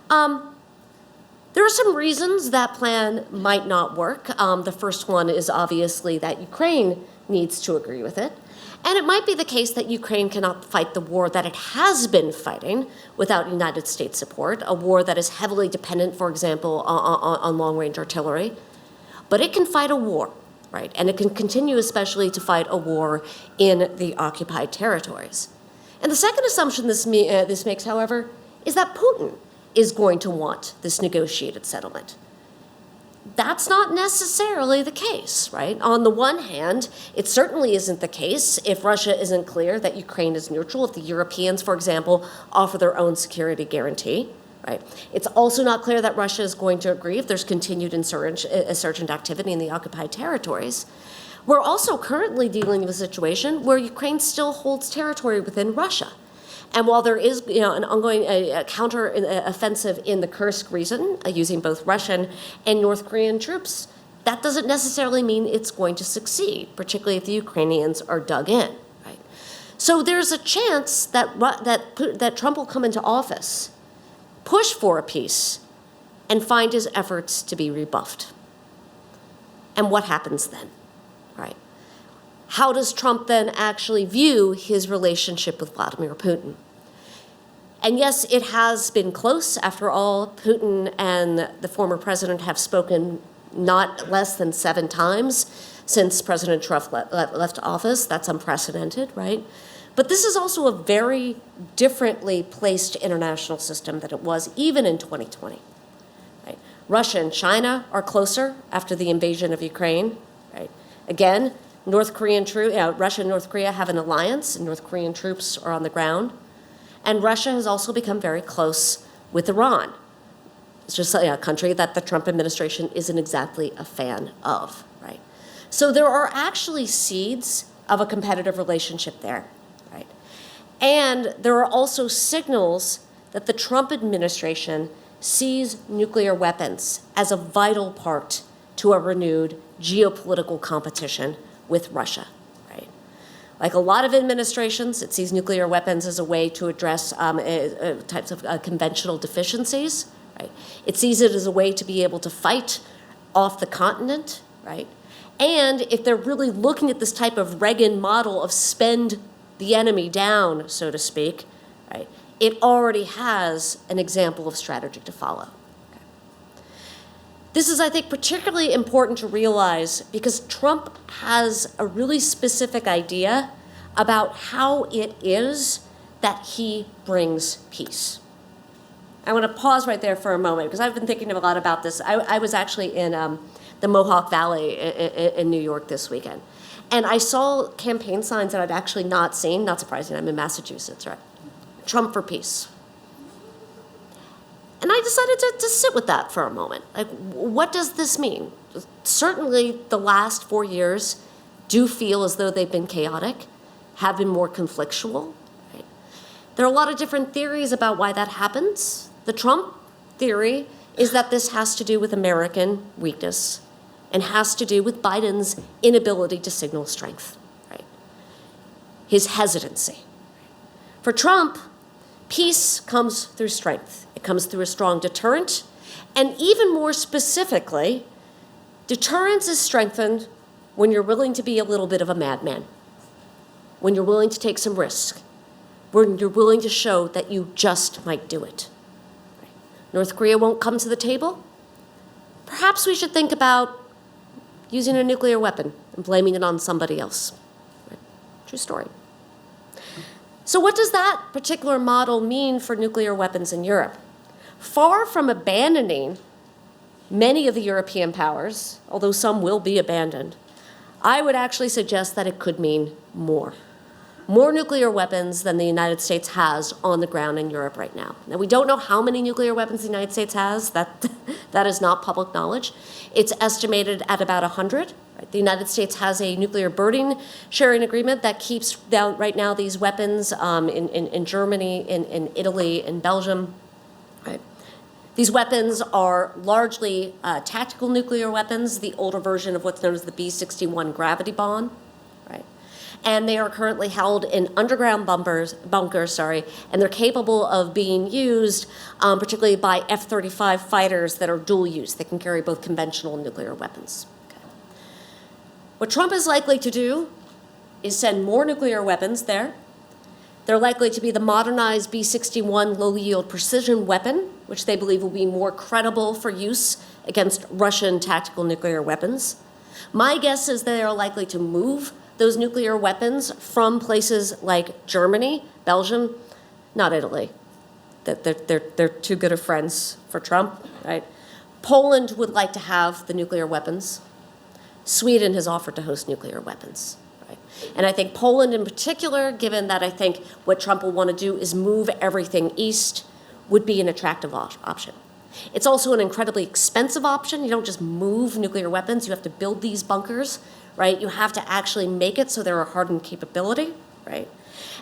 There are some reasons that plan might not work. The first one is obviously that Ukraine needs to agree with it. And it might be the case that Ukraine cannot fight the war that it has been fighting without United States support, a war that is heavily dependent, for example, on long-range artillery. But it can fight a war, right? And it can continue especially to fight a war in the occupied territories. And the second assumption this makes, however, is that Putin is going to want this negotiated settlement. That's not necessarily the case, right? On the one hand, it certainly isn't the case if Russia isn't clear that Ukraine is neutral, if the Europeans, for example, offer their own security guarantee, right? It's also not clear that Russia is going to agree if there's continued insurgent activity in the occupied territories. We're also currently dealing with a situation where Ukraine still holds territory within Russia. And while there is, an ongoing counter-offensive in the Kursk region, using both Russian and North Korean troops, that doesn't necessarily mean it's going to succeed, particularly if the Ukrainians are dug in, right? So there's a chance that Trump will come into office, push for a peace, and find his efforts to be rebuffed. And what happens then, right? How does Trump then actually view his relationship with Vladimir Putin? And yes, it has been close. After all, Putin and the former president have spoken not less than 7 times since President Trump left office. That's unprecedented, right? But this is also a very differently placed international system than it was even in 2020. Right? Russia and China are closer after the invasion of Ukraine, right? Again, Russia and North Korea have an alliance, and North Korean troops are on the ground. And Russia has also become very close with Iran. It's just a country that the Trump administration isn't exactly a fan of, right? So there are actually seeds of a competitive relationship there, right? And there are also signals that the Trump administration sees nuclear weapons as a vital part to a renewed geopolitical competition with Russia, right? Like a lot of administrations, it sees nuclear weapons as a way to address types of conventional deficiencies, right? It sees it as a way to be able to fight off the continent, right? And if they're really looking at this type of Reagan model of spend the enemy down, so to speak, right? It already has an example of strategy to follow. This is, I think, particularly important to realize because Trump has a really specific idea about how it is that he brings peace. I want to pause right there for a moment because I've been thinking a lot about this. I was actually in the Mohawk Valley in New York this weekend. And I saw campaign signs that I'd actually not seen. Not surprising, I'm in Massachusetts, right? Trump for peace. And I decided to sit with that for a moment. Like, what does this mean? Certainly, the last 4 years do feel as though they've been chaotic, have been more conflictual. Right? There are a lot of different theories about why that happens. The Trump theory is that this has to do with American weakness and has to do with Biden's inability to signal strength, right? His hesitancy. For Trump, peace comes through strength. It comes through a strong deterrent, and even more specifically, deterrence is strengthened when you're willing to be a little bit of a madman, when you're willing to take some risk, when you're willing to show that you just might do it. North Korea won't come to the table? Perhaps we should think about using a nuclear weapon and blaming it on somebody else. Right? True story. So what does that particular model mean for nuclear weapons in Europe? Far from abandoning many of the European powers, although some will be abandoned, I would actually suggest that it could mean more. More nuclear weapons than the United States has on the ground in Europe right now. Now, we don't know how many nuclear weapons the United States has. That is not public knowledge. It's estimated at about 100. Right? The United States has a nuclear burden sharing agreement that keeps down right now these weapons in Germany, in Italy, in Belgium. Right? These weapons are largely tactical nuclear weapons, the older version of what's known as the B-61 gravity bomb. Right? And they are currently held in underground bunkers, and they're capable of being used, particularly by F-35 fighters that are dual use. They can carry both conventional and nuclear weapons. Okay. What Trump is likely to do is send more nuclear weapons there. They're likely to be the modernized B-61 low-yield precision weapon, which they believe will be more credible for use against Russian tactical nuclear weapons. My guess is they are likely to move those nuclear weapons from places like Germany, Belgium, not Italy. They're too good of friends for Trump, right? Poland would like to have the nuclear weapons. Sweden has offered to host nuclear weapons, right? And I think Poland in particular, given that I think what Trump will want to do is move everything east, would be an attractive option. It's also an incredibly expensive option. You don't just move nuclear weapons. You have to build these bunkers, right? You have to actually make it so they're a hardened capability, right?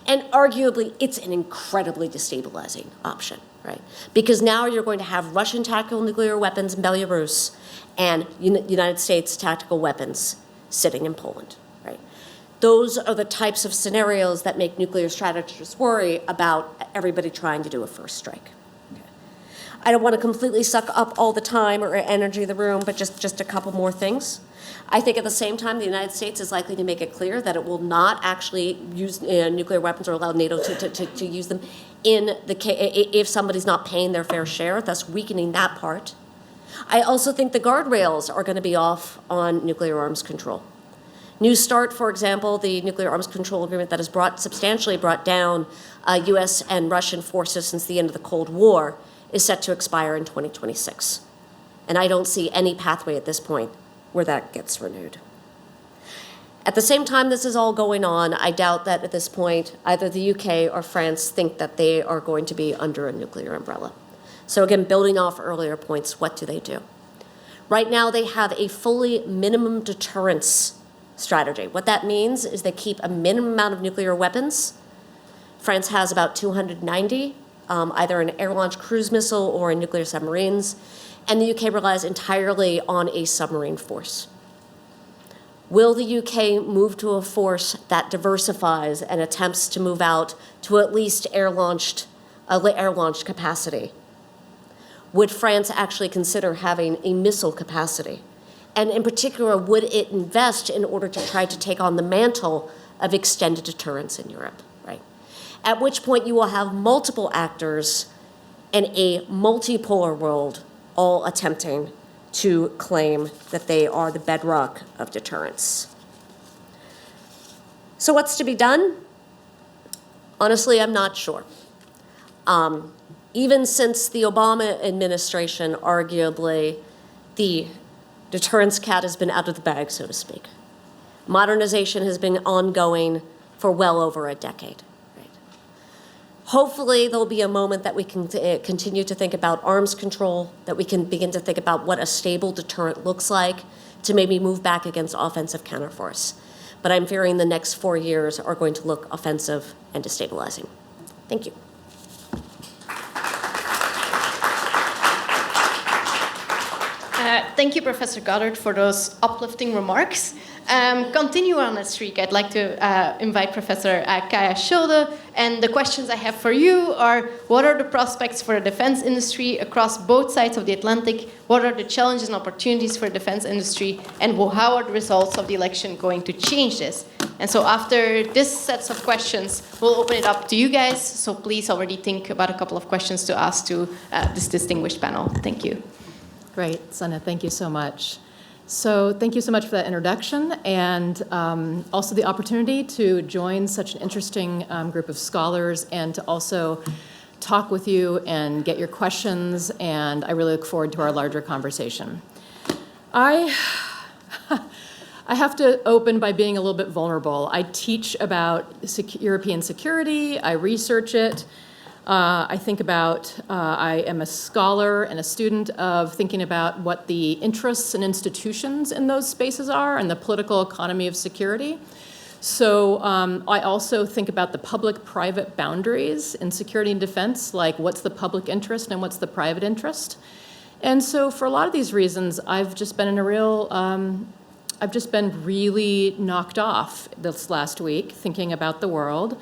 And arguably, it's an incredibly destabilizing option, right? Because now you're going to have Russian tactical nuclear weapons in Belarus and United States tactical weapons sitting in Poland, right? Those are the types of scenarios that make nuclear strategists worry about everybody trying to do a first strike. I don't want to completely suck up all the time or energy of the room, but just a couple more things. I think at the same time, the United States is likely to make it clear that it will not actually use nuclear weapons or allow NATO to use them if somebody's not paying their fair share, thus weakening that part. I also think the guardrails are going to be off on nuclear arms control. New START, for example, the nuclear arms control agreement that has substantially brought down U.S. and Russian forces since the end of the Cold War, is set to expire in 2026. And I don't see any pathway at this point where that gets renewed. At the same time this is all going on, I doubt that at this point either the UK or France think that they are going to be under a nuclear umbrella. So again, building off earlier points, what do they do? Right now they have a fully minimum deterrence strategy. What that means is they keep a minimum amount of nuclear weapons. France has about 290. Either an air-launched cruise missile or in nuclear submarines, and the UK relies entirely on a submarine force. Will the UK move to a force that diversifies and attempts to move out to at least air-launched capacity? Would France actually consider having a missile capacity? And in particular, would it invest in order to try to take on the mantle of extended deterrence in Europe? at which point you will have multiple actors in a multipolar world all attempting to claim that they are the bedrock of deterrence. So what's to be done? Honestly, I'm not sure. Even since the Obama administration, arguably, the deterrence cat has been out of the bag, so to speak. Modernization has been ongoing for well over a decade. Right? Hopefully, there'll be a moment that we can continue to think about arms control, that we can begin to think about what a stable deterrent looks like, to maybe move back against offensive counterforce. But I'm fearing the next 4 years are going to look offensive and destabilizing. Thank you. Thank you, Professor Goddard, for those uplifting remarks. Continue on that streak. I'd like to invite Professor Kaija Schilde. And the questions I have for you are, what are the prospects for the defense industry across both sides of the Atlantic? What are the challenges and opportunities for the defense industry? And how are the results of the election going to change this? And so after this sets of questions, we'll open it up to you guys. So please already think about a couple of questions to ask to this distinguished panel. Thank you. Great, Sanne, thank you so much. So thank you so much for that introduction, and also the opportunity to join such an interesting group of scholars and to also talk with you and get your questions, and I really look forward to our larger conversation. I have to open by being a little bit vulnerable. I teach about European security, I research it. I think about, I am a scholar and a student of thinking about what the interests and institutions in those spaces are and the political economy of security. So I also think about the public-private boundaries in security and defense, like what's the public interest and what's the private interest. And so for a lot of these reasons, I've just been really knocked off this last week thinking about the world.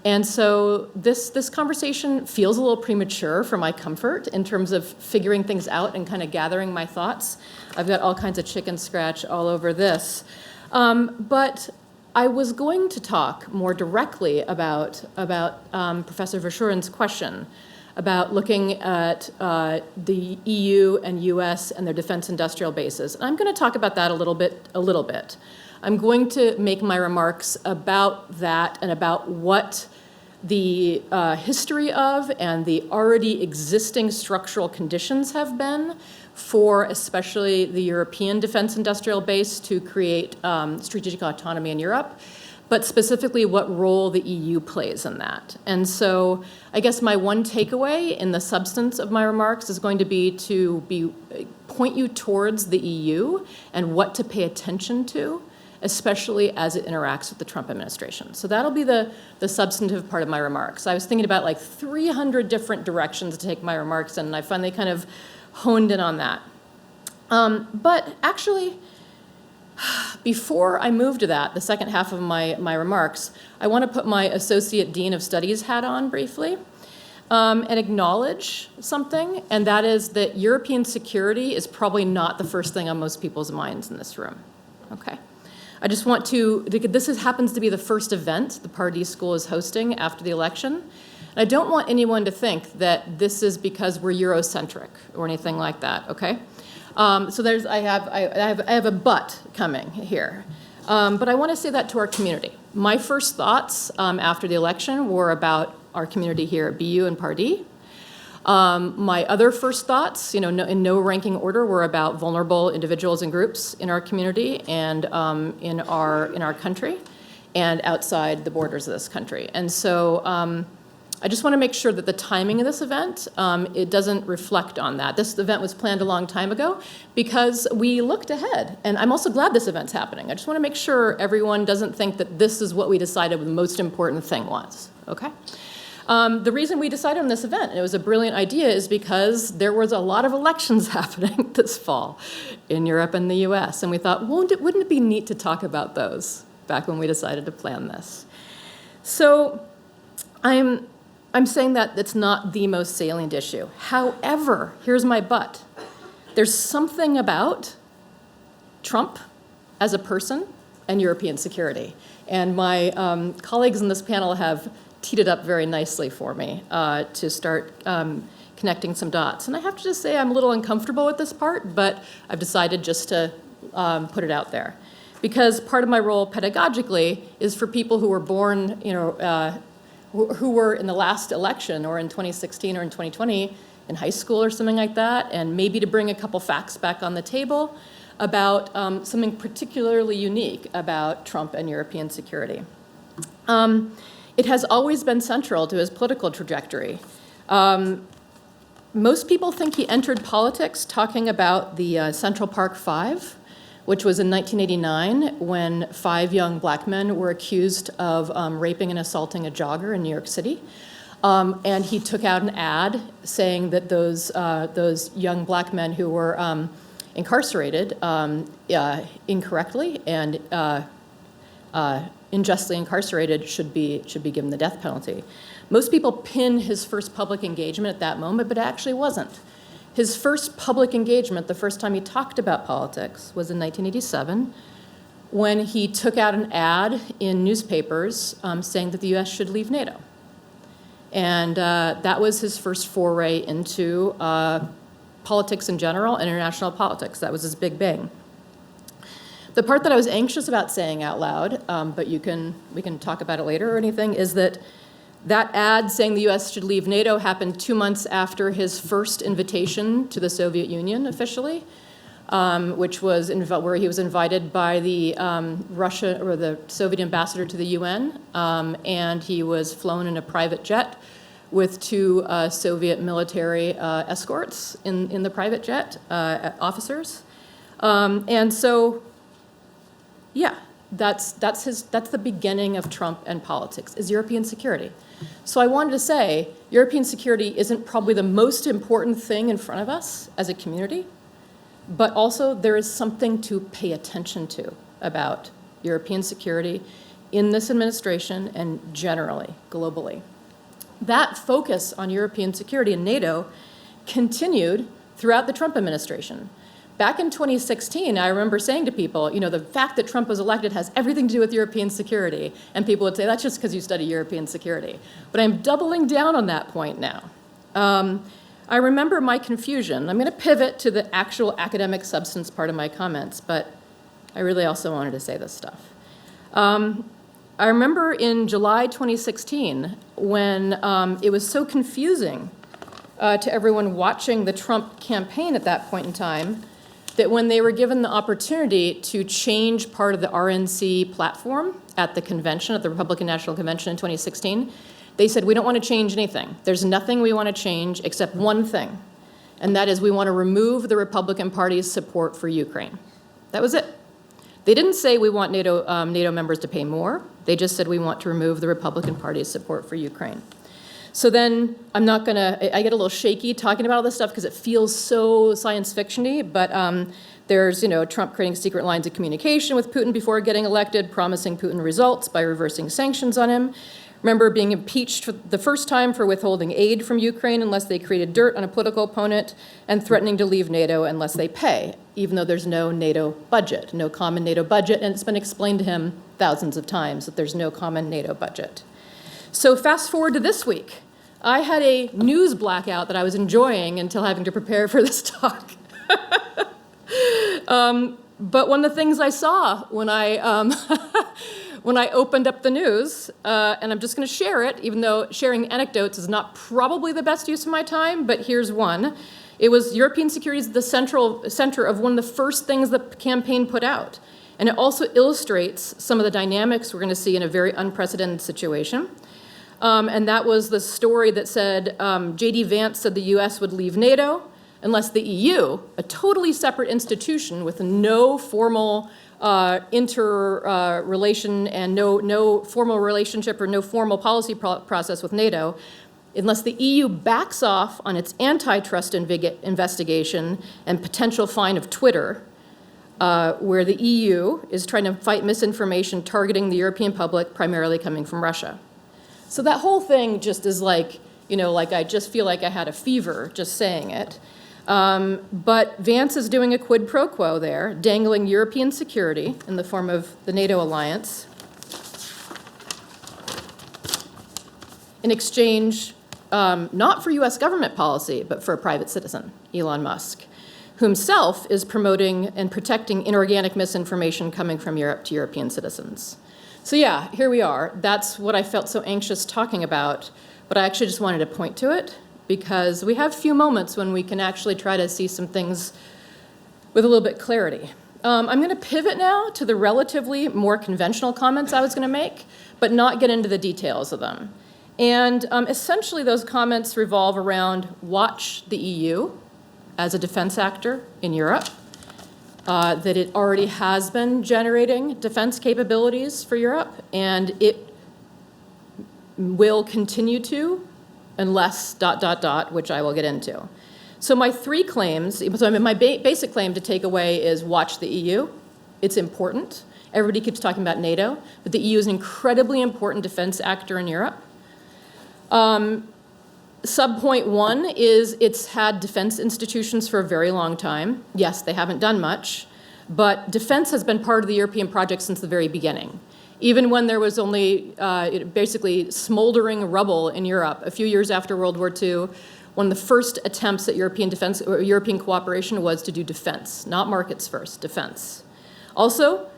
And so this conversation feels a little premature for my comfort in terms of figuring things out and kind of gathering my thoughts. I've got all kinds of chicken scratch all over this. But I was going to talk more directly about Professor Verschuren's question about looking at the EU and US and their defense industrial bases. And I'm going to talk about that a little bit. I'm going to make my remarks about that and about what the history of and the already existing structural conditions have been for especially the European defense industrial base to create strategic autonomy in Europe, but specifically what role the EU plays in that. And so I guess my one takeaway in the substance of my remarks is going to be point you towards the EU and what to pay attention to, especially as it interacts with the Trump administration. So that'll be the substantive part of my remarks. I was thinking about like 300 different directions to take my remarks in, and I finally kind of honed in on that. But actually, before I move to that, the second half of my remarks, I want to put my Associate Dean of Studies hat on briefly and acknowledge something, and that is that European security is probably not the first thing on most people's minds in this room. Okay. I just want to, this happens to be the first event the Pardee School is hosting after the election. And I don't want anyone to think that this is because we're Eurocentric or anything like that, okay? So I have a but coming here. But I want to say that to our community. My first thoughts after the election were about our community here at BU and Pardee. My other first thoughts, in no ranking order, were about vulnerable individuals and groups in our community and in our country and outside the borders of this country. And so I just want to make sure that the timing of this event, it doesn't reflect on that. This event was planned a long time ago because we looked ahead. And I'm also glad this event's happening. I just want to make sure everyone doesn't think that this is what we decided the most important thing was, okay? The reason we decided on this event, and it was a brilliant idea, is because there was a lot of elections happening this fall in Europe and the US. And we thought, wouldn't it be neat to talk about those back when we decided to plan this? So I'm saying that it's not the most salient issue. However, here's my but. There's something about Trump as a person and European security. And my colleagues in this panel have teed it up very nicely for me to start connecting some dots. And I have to just say I'm a little uncomfortable with this part, but I've decided just to put it out there. Because part of my role pedagogically is for people who were born, who were in the last election or in 2016 or in 2020 in high school or something like that, and maybe to bring a couple facts back on the table about something particularly unique about Trump and European security. It has always been central to his political trajectory. Most people think he entered politics talking about the Central Park Five, which was in 1989 when 5 young black men were accused of raping and assaulting a jogger in New York City. And he took out an ad saying that those young black men who were incarcerated incorrectly and unjustly incarcerated should be given the death penalty. Most people pin his first public engagement at that moment, but it actually wasn't. His first public engagement, the first time he talked about politics, was in 1987 when he took out an ad in newspapers saying that the US should leave NATO. And that was his first foray into politics in general, and international politics. That was his big bang. The part that I was anxious about saying out loud, but we can talk about it later or anything, is that ad saying the US should leave NATO happened 2 months after his first invitation to the Soviet Union officially, which was where he was invited by the Russia or the Soviet ambassador to the UN, and he was flown in a private jet with 2 Soviet military escorts in the private jet, officers, and so, yeah, that's the beginning of Trump and politics, is European security. So I wanted to say, European security isn't probably the most important thing in front of us as a community, but also there is something to pay attention to about European security in this administration and generally, globally. That focus on European security in NATO continued throughout the Trump administration. Back in 2016, I remember saying to people, the fact that Trump was elected has everything to do with European security. And people would say, that's just because you study European security. But I'm doubling down on that point now. I remember my confusion. I'm going to pivot to the actual academic substance part of my comments, but I really also wanted to say this stuff. I remember in July 2016, when it was so confusing to everyone watching the Trump campaign at that point in time, that when they were given the opportunity to change part of the RNC platform at the convention, at the Republican National Convention in 2016, they said, we don't want to change anything. There's nothing we want to change except one thing, and that is we want to remove the Republican Party's support for Ukraine. That was it. They didn't say we want NATO members to pay more. They just said we want to remove the Republican Party's support for Ukraine. So then I get a little shaky talking about all this stuff because it feels so science fiction-y, but there's, Trump creating secret lines of communication with Putin before getting elected, promising Putin results by reversing sanctions on him. Remember being impeached for the first time for withholding aid from Ukraine unless they created dirt on a political opponent, and threatening to leave NATO unless they pay, even though there's no NATO budget, no common NATO budget, and it's been explained to him thousands of times that there's no common NATO budget. So fast forward to this week. I had a news blackout that I was enjoying until having to prepare for this talk. But one of the things I saw when I when I opened up the news, and I'm just going to share it, even though sharing anecdotes is not probably the best use of my time, but here's one. It was European security is the center of one of the first things the campaign put out. And it also illustrates some of the dynamics we're going to see in a very unprecedented situation. And that was the story that said J.D. Vance said the U.S. would leave NATO unless the EU, a totally separate institution with no formal interrelation and no formal relationship or no formal policy process with NATO, unless the EU backs off on its antitrust investigation and potential fine of Twitter, where the EU is trying to fight misinformation targeting the European public, primarily coming from Russia. So that whole thing just is like, I just feel like I had a fever just saying it. But Vance is doing a quid pro quo there, dangling European security in the form of the NATO alliance in exchange not for US government policy, but for a private citizen, Elon Musk, who himself is promoting and protecting inorganic misinformation coming from Europe to European citizens. So yeah, here we are. That's what I felt so anxious talking about, but I actually just wanted to point to it because we have few moments when we can actually try to see some things with a little bit clarity. I'm going to pivot now to the relatively more conventional comments I was going to make, but not get into the details of them. And essentially those comments revolve around watch the EU as a defense actor in Europe, that it already has been generating defense capabilities for Europe, and it will continue to, unless ... which I will get into. So my three claims, my basic claim to take away is watch the EU. It's important. Everybody keeps talking about NATO, but the EU is an incredibly important defense actor in Europe. Subpoint 1 is it's had defense institutions for a very long time. Yes, they haven't done much, but defense has been part of the European project since the very beginning. Even when there was only basically smoldering rubble in Europe a few years after World War II, one of the first attempts at European defense or European cooperation was to do defense, not markets first, defense. Also,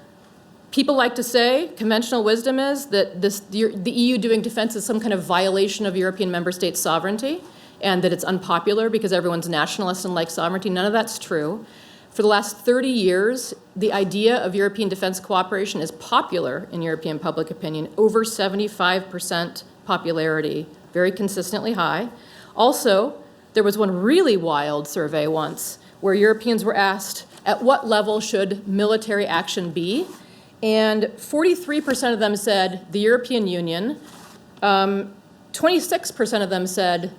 people like to say, conventional wisdom is that the EU doing defense is some kind of violation of European member states' sovereignty and that it's unpopular because everyone's nationalist and likes sovereignty. None of that's true. For the last 30 years, the idea of European defense cooperation is popular in European public opinion, over 75% popularity, very consistently high. Also, there was one really wild survey once where Europeans were asked, at what level should military action be? And 43% of them said the European Union, 26% of them said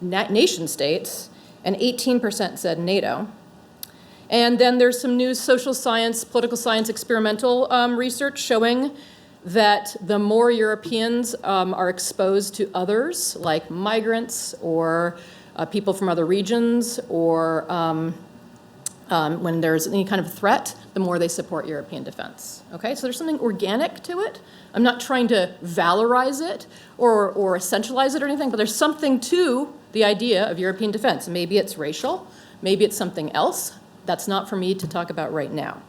nation states, and 18% said NATO. And then there's some new social science, political science experimental research showing that the more Europeans are exposed to others, like migrants or people from other regions, or when there's any kind of threat, the more they support European defense. Okay, so there's something organic to it. I'm not trying to valorize it or essentialize it or anything, but there's something to the idea of European defense. Maybe it's racial, maybe it's something else. That's not for me to talk about right now.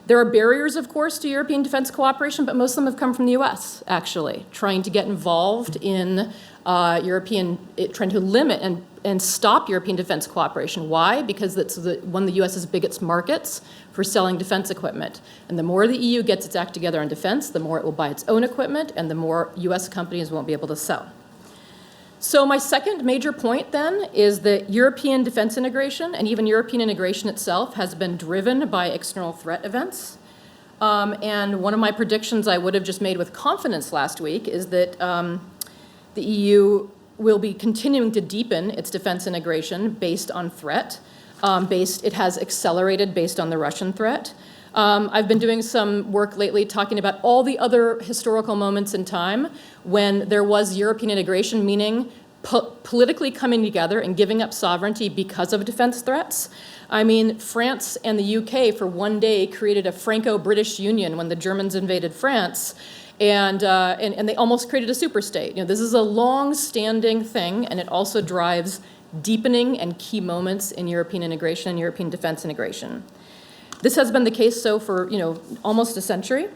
There are barriers, of course, to European defense cooperation, but most of them have come from the US, actually, trying to get involved in trying to limit and stop European defense cooperation. Why? Because that's one of the US's biggest markets for selling defense equipment. And the more the EU gets its act together on defense, the more it will buy its own equipment, and the more US companies won't be able to sell. So my second major point then is that European defense integration and even European integration itself has been driven by external threat events. And one of my predictions I would have just made with confidence last week is that the EU will be continuing to deepen its defense integration based on threat. It has accelerated based on the Russian threat. I've been doing some work lately talking about all the other historical moments in time when there was European integration, meaning politically coming together and giving up sovereignty because of defense threats. I mean, France and the UK for one day created a Franco-British Union when the Germans invaded France, and they almost created a superstate. You know, this is a long-standing thing, and it also drives deepening and key moments in European integration and European defense integration. This has been the case for almost a century.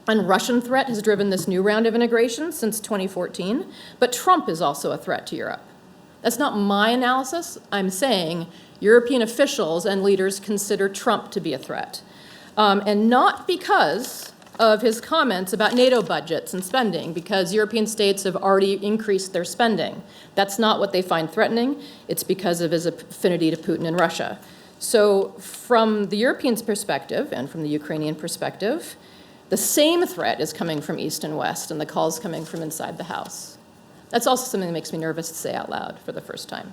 And Russian threat has driven this new round of integration since 2014. But Trump is also a threat to Europe. That's not my analysis. I'm saying European officials and leaders consider Trump to be a threat. And not because of his comments about NATO budgets and spending, because European states have already increased their spending. That's not what they find threatening. It's because of his affinity to Putin and Russia. So from the Europeans' perspective and from the Ukrainian perspective, the same threat is coming from East and West, and the call's coming from inside the House. That's also something that makes me nervous to say out loud for the first time.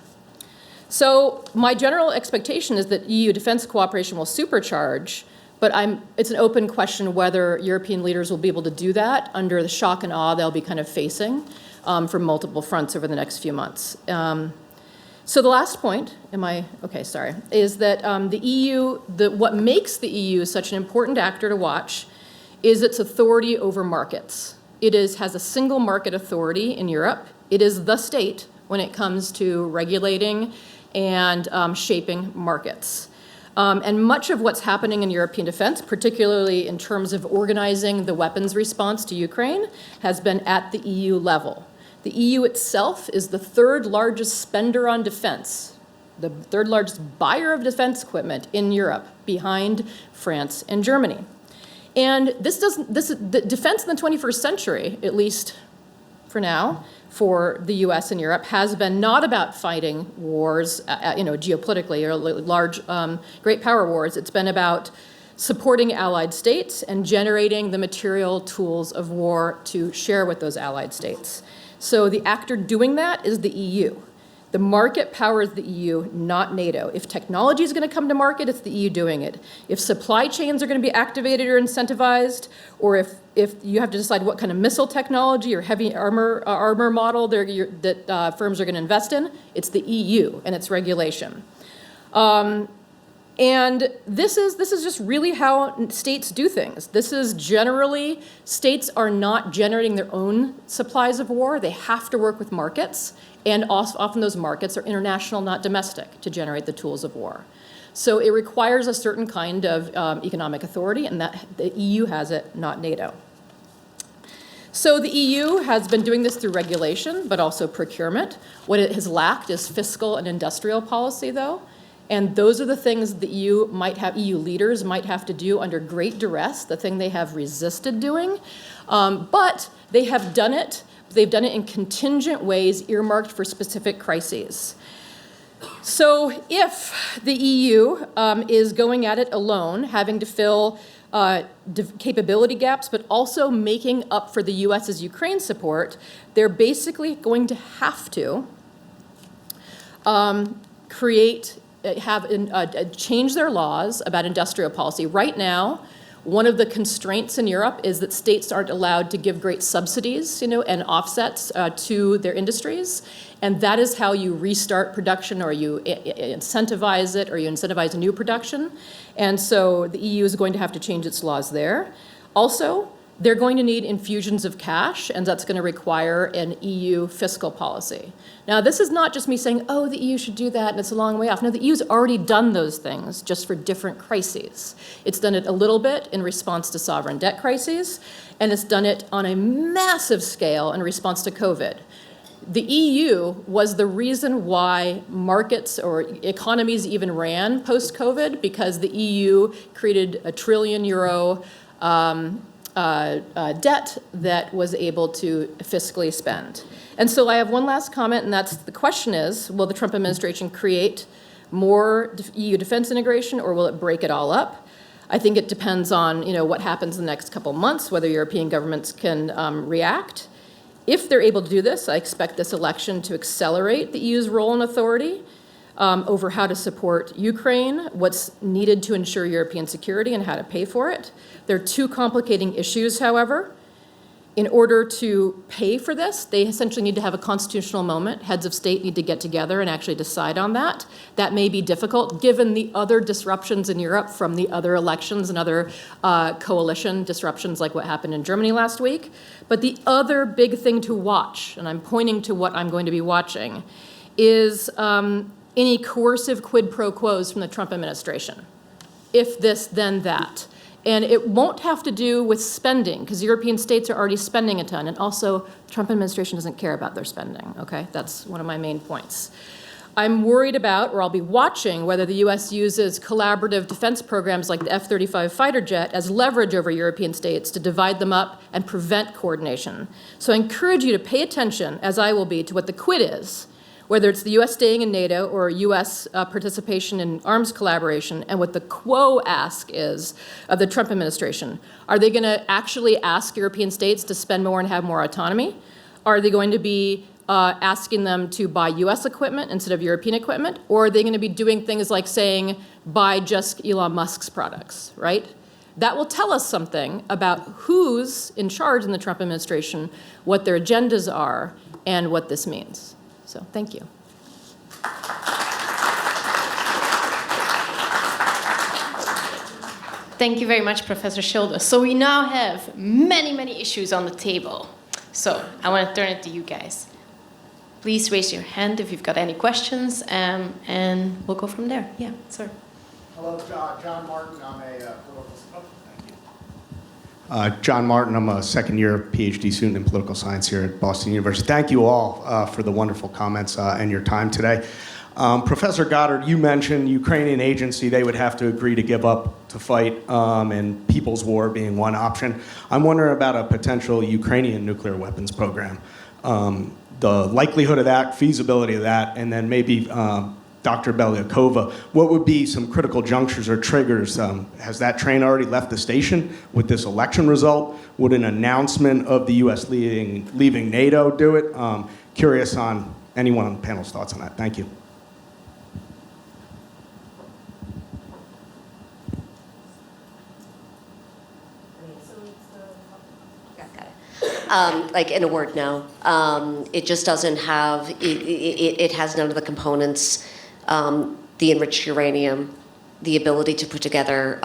So my general expectation is that EU defense cooperation will supercharge, but it's an open question whether European leaders will be able to do that under the shock and awe they'll be kind of facing from multiple fronts over the next few months. So the last point, is that the EU, what makes the EU such an important actor to watch is its authority over markets. It has a single market authority in Europe. It is the state when it comes to regulating and shaping markets. And much of what's happening in European defense, particularly in terms of organizing the weapons response to Ukraine, has been at the EU level. The EU itself is the third largest spender on defense, the third largest buyer of defense equipment in Europe, behind France and Germany. And the defense in the 21st century, at least for now, for the US and Europe, has been not about fighting wars, geopolitically, or large, great power wars. It's been about supporting allied states and generating the material tools of war to share with those allied states. So the actor doing that is the EU. The market powers the EU, not NATO. If technology is going to come to market, it's the EU doing it. If supply chains are going to be activated or incentivized, or if you have to decide what kind of missile technology or heavy armor model that firms are going to invest in, it's the EU and its regulation. And this is just really how states do things. This is generally, states are not generating their own supplies of war. They have to work with markets. And often those markets are international, not domestic, to generate the tools of war. So it requires a certain kind of economic authority, and that the EU has it, not NATO. So the EU has been doing this through regulation, but also procurement. What it has lacked is fiscal and industrial policy, though. And those are the things that EU leaders might have to do under great duress, the thing they have resisted doing. But they have done it. They've done it in contingent ways earmarked for specific crises. So if the EU is going at it alone, having to fill capability gaps, but also making up for the US's Ukraine support, they're basically going to have to change their laws about industrial policy. Right now, one of the constraints in Europe is that states aren't allowed to give great subsidies, and offsets to their industries. And that is how you restart production, or you incentivize it, or you incentivize new production. And so the EU is going to have to change its laws there. Also, they're going to need infusions of cash, and that's going to require an EU fiscal policy. Now, this is not just me saying, oh, the EU should do that, and it's a long way off. No, the EU's already done those things, just for different crises. It's done it a little bit in response to sovereign debt crises, and it's done it on a massive scale in response to COVID. The EU was the reason why markets or economies even ran post-COVID, because the EU created €1 trillion debt that was able to fiscally spend. And so I have one last comment, and that's the question is, will the Trump administration create more EU defense integration, or will it break it all up? I think it depends on what happens in the next couple months, whether European governments can react. If they're able to do this, I expect this election to accelerate the EU's role and authority over how to support Ukraine, what's needed to ensure European security, and how to pay for it. There are two complicating issues, however. In order to pay for this, they essentially need to have a constitutional moment. Heads of state need to get together and actually decide on that. That may be difficult, given the other disruptions in Europe from the other elections and other coalition disruptions like what happened in Germany last week. But the other big thing to watch, and I'm pointing to what I'm going to be watching, is any coercive quid pro quos from the Trump administration. If this, then that. And it won't have to do with spending, because European states are already spending a ton. And also, the Trump administration doesn't care about their spending, okay? That's one of my main points. I'm worried about, or I'll be watching, whether the US uses collaborative defense programs like the F-35 fighter jet as leverage over European states to divide them up and prevent coordination. So I encourage you to pay attention, as I will be, to what the quid is, whether it's the US staying in NATO or US participation in arms collaboration, and what the quo ask is of the Trump administration. Are they going to actually ask European states to spend more and have more autonomy? Are they going to be asking them to buy US equipment instead of European equipment? Or are they going to be doing things like saying, buy just Elon Musk's products, right? That will tell us something about who's in charge in the Trump administration, what their agendas are, and what this means. So thank you. Thank you very much, Professor Schilde. So we now have many, many issues on the table. So I want to turn it to you guys. Please raise your hand if you've got any questions, and we'll go from there. Yeah, sir. Hello, John Martin. I'm a John Martin. I'm a second-year PhD student in political science here at Boston University. Thank you all for the wonderful comments and your time today. Professor Goddard, you mentioned Ukrainian agency, they would have to agree to give up to fight, and People's War being one option. I'm wondering about a potential Ukrainian nuclear weapons program. The likelihood of that, feasibility of that, and then maybe Dr. Beliakova, what would be some critical junctures or triggers? Has that train already left the station with this election result? Would an announcement of the U.S. leaving NATO do it? Curious on anyone on the panel's thoughts on that. Thank you. Like in a word, no. It just doesn't have, it has none of the components, the enriched uranium, the ability to put together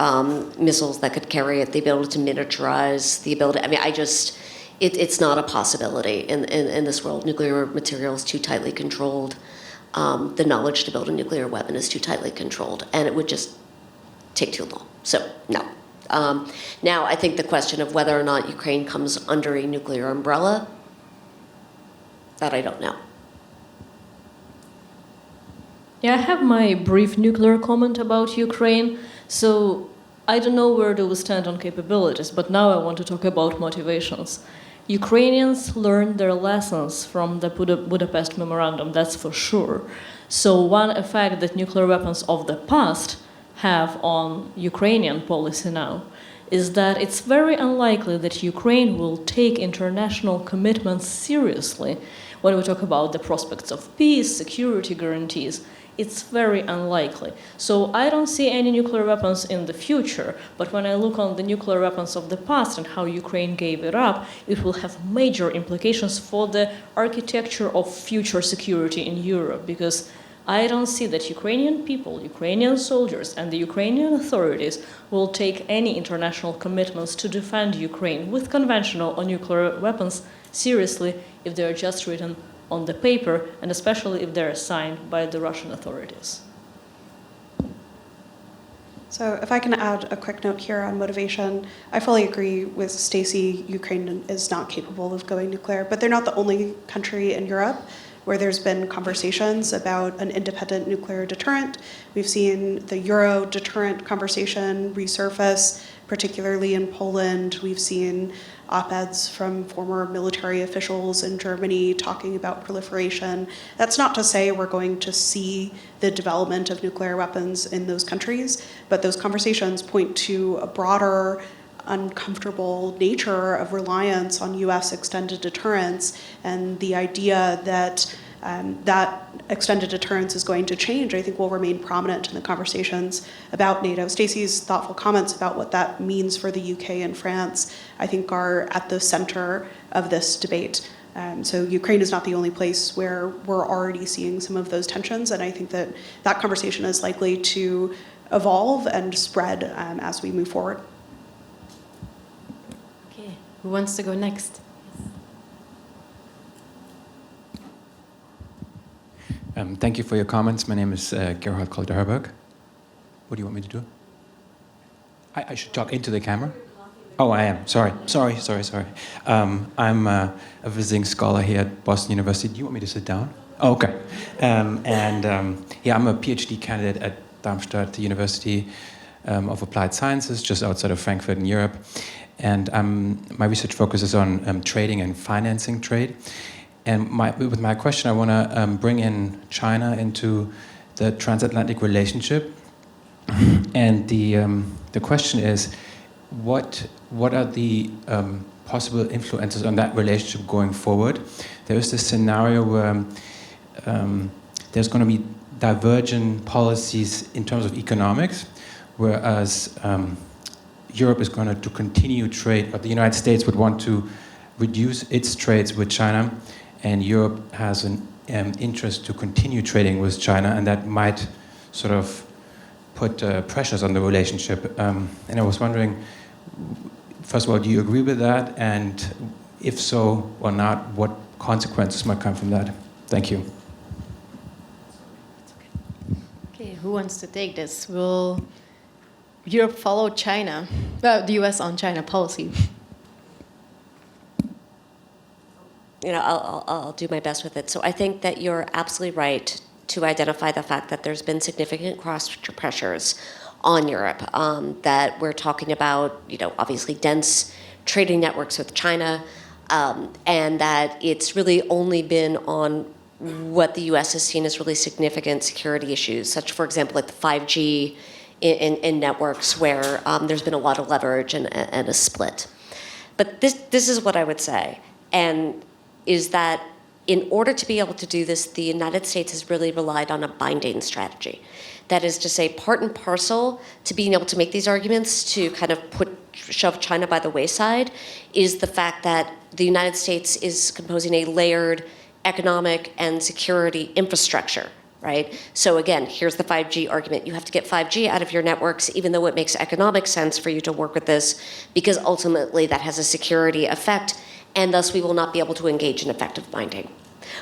missiles that could carry it, the ability to miniaturize, the ability, I mean, it's not a possibility in this world. Nuclear material is too tightly controlled. The knowledge to build a nuclear weapon is too tightly controlled, and it would just take too long. So, no. Now, I think the question of whether or not Ukraine comes under a nuclear umbrella, that I don't know. Yeah, I have my brief nuclear comment about Ukraine. So I don't know where do we stand on capabilities, but now I want to talk about motivations. Ukrainians learned their lessons from the Budapest Memorandum, that's for sure. So one effect that nuclear weapons of the past have on Ukrainian policy now is that it's very unlikely that Ukraine will take international commitments seriously when we talk about the prospects of peace, security guarantees. It's very unlikely. So I don't see any nuclear weapons in the future, but when I look on the nuclear weapons of the past and how Ukraine gave it up, it will have major implications for the architecture of future security in Europe, because I don't see that Ukrainian people, Ukrainian soldiers, and the Ukrainian authorities will take any international commitments to defend Ukraine with conventional or nuclear weapons seriously if they're just written on the paper, and especially if they're signed by the Russian authorities. So if I can add a quick note here on motivation, I fully agree with Stacie. Ukraine is not capable of going nuclear, but they're not the only country in Europe where there's been conversations about an independent nuclear deterrent. We've seen the Euro deterrent conversation resurface, particularly in Poland. We've seen op-eds from former military officials in Germany talking about proliferation. That's not to say we're going to see the development of nuclear weapons in those countries, but those conversations point to a broader, uncomfortable nature of reliance on US extended deterrence, and the idea that that extended deterrence is going to change, I think, will remain prominent in the conversations about NATO. Stacie's thoughtful comments about what that means for the UK and France, I think, are at the center of this debate. So Ukraine is not the only place where we're already seeing some of those tensions, and I think that that conversation is likely to evolve and spread as we move forward. Okay, who wants to go next? Thank you for your comments. My name is Gerhard Kolderberg. What do you want me to do? I should talk into the camera? Oh, I am. Sorry. I'm a visiting scholar here at Boston University. Do you want me to sit down? Oh, okay. Yeah, I'm a PhD candidate at Darmstadt University of Applied Sciences, just outside of Frankfurt in Europe. And my research focuses on trading and financing trade. And with my question, I want to bring in China into the transatlantic relationship. And the question is, what are the possible influences on that relationship going forward? There is this scenario where there's going to be divergent policies in terms of economics, whereas Europe is going to continue trade, but the United States would want to reduce its trades with China, and Europe has an interest to continue trading with China, and that might sort of put pressures on the relationship. And I was wondering, first of all, do you agree with that? And if so or not, what consequences might come from that? Thank you. Okay, who wants to take this? Will Europe follow China, the US on China policy? You know, I'll do my best with it. So I think that you're absolutely right to identify the fact that there's been significant cross pressures on Europe, that we're talking about, you know, obviously dense trading networks with China, and that it's really only been on what the US has seen as really significant security issues, such, for example, like the 5G in networks where there's been a lot of leverage and a split. But this is what I would say, and is that in order to be able to do this, the United States has really relied on a binding strategy. That is to say, part and parcel to being able to make these arguments to kind of shove China by the wayside is the fact that the United States is composing a layered economic and security infrastructure, right? So again, here's the 5G argument. You have to get 5G out of your networks, even though it makes economic sense for you to work with this, because ultimately that has a security effect, and thus we will not be able to engage in effective binding.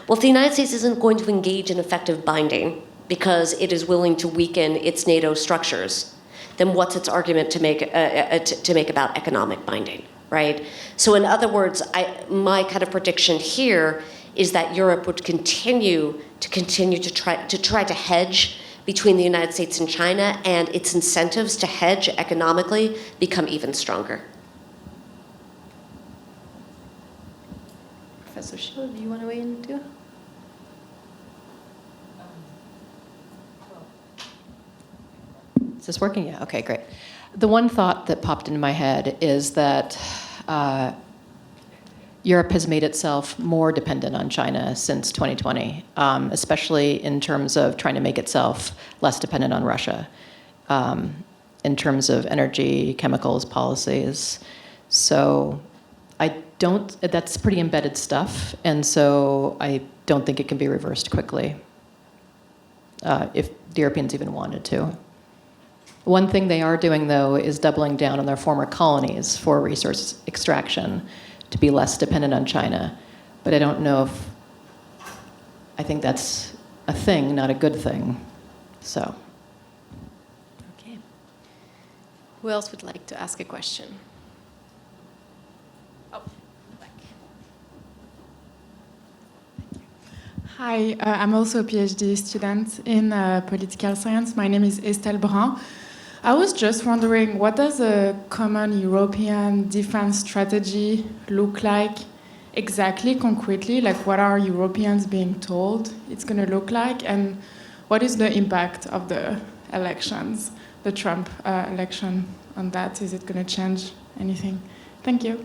Well, if the United States isn't going to engage in effective binding because it is willing to weaken its NATO structures, then what's its argument to make about economic binding, right? So in other words, my kind of prediction here is that Europe would continue to try to hedge between the United States and China, and its incentives to hedge economically become even stronger. Professor Schilde, do you want to weigh in too? Is this working? Yeah, okay, great. The one thought that popped into my head is that Europe has made itself more dependent on China since 2020, especially in terms of trying to make itself less dependent on Russia, in terms of energy, chemicals, policies. So that's pretty embedded stuff, and so I don't think it can be reversed quickly, if the Europeans even wanted to. One thing they are doing, though, is doubling down on their former colonies for resource extraction to be less dependent on China. But I don't know if, I think that's a thing, not a good thing, so. Okay. Who else would like to ask a question? Hi, I'm also a PhD student in political science. My name is Estelle Brun. I was just wondering, what does a common European defense strategy look like exactly, concretely? Like, what are Europeans being told it's going to look like? And what is the impact of the elections, the Trump election on that? Is it going to change anything? Thank you.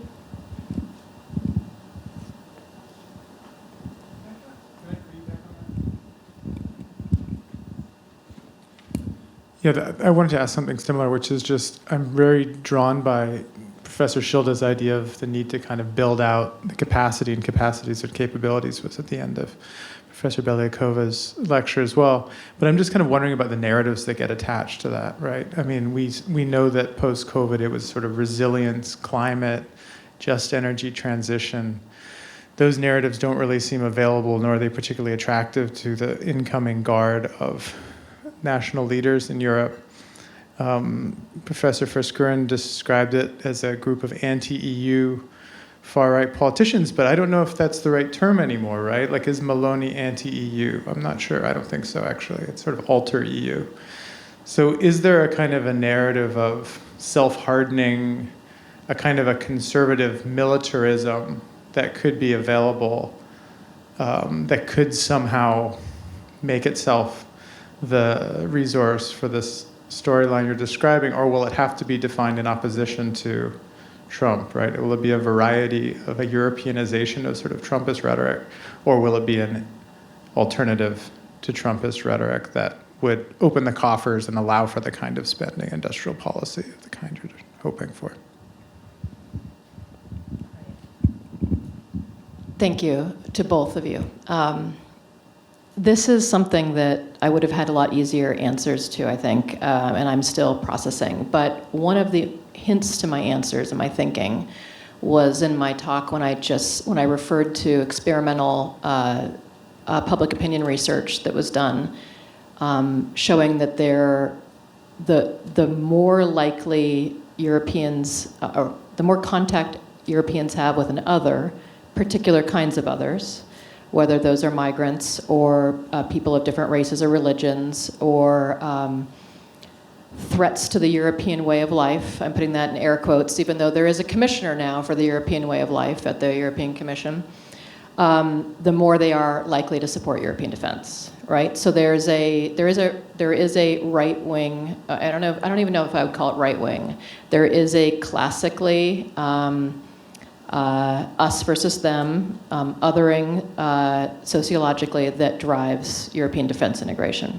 Yeah, I wanted to ask something similar, which is just, I'm very drawn by Professor Schilde's idea of the need to kind of build out the capacity and capacities and capabilities was at the end of Professor Beliakova's lecture as well. But I'm just kind of wondering about the narratives that get attached to that, right? I mean, we know that post-COVID, it was sort of resilience, climate, just energy transition. Those narratives don't really seem available, nor are they particularly attractive to the incoming guard of national leaders in Europe. Professor Verschuren described it as a group of anti-EU far-right politicians, but I don't know if that's the right term anymore, right? Like, is Meloni anti-EU? I'm not sure. I don't think so, actually. It's sort of alter-EU. So is there a kind of a narrative of self-hardening, a kind of a conservative militarism that could be available, that could somehow make itself the resource for this storyline you're describing, or will it have to be defined in opposition to Trump, right? Will it be a variety of a Europeanization of sort of Trumpist rhetoric, or will it be an alternative to Trumpist rhetoric that would open the coffers and allow for the kind of spending industrial policy of the kind you're hoping for? Thank you to both of you. This is something that I would have had a lot easier answers to, I think, and I'm still processing. But one of the hints to my answers and my thinking was in my talk when I referred to experimental public opinion research that was done, showing that the more likely Europeans, or the more contact Europeans have with particular kinds of others, whether those are migrants or people of different races or religions or threats to the European way of life. I'm putting that in air quotes, even though there is a commissioner now for the European way of life at the European Commission. The more they are likely to support European defense, right? So there is a right wing. I don't even know if I would call it right wing. There is a classically us versus them, othering sociologically that drives European defense integration.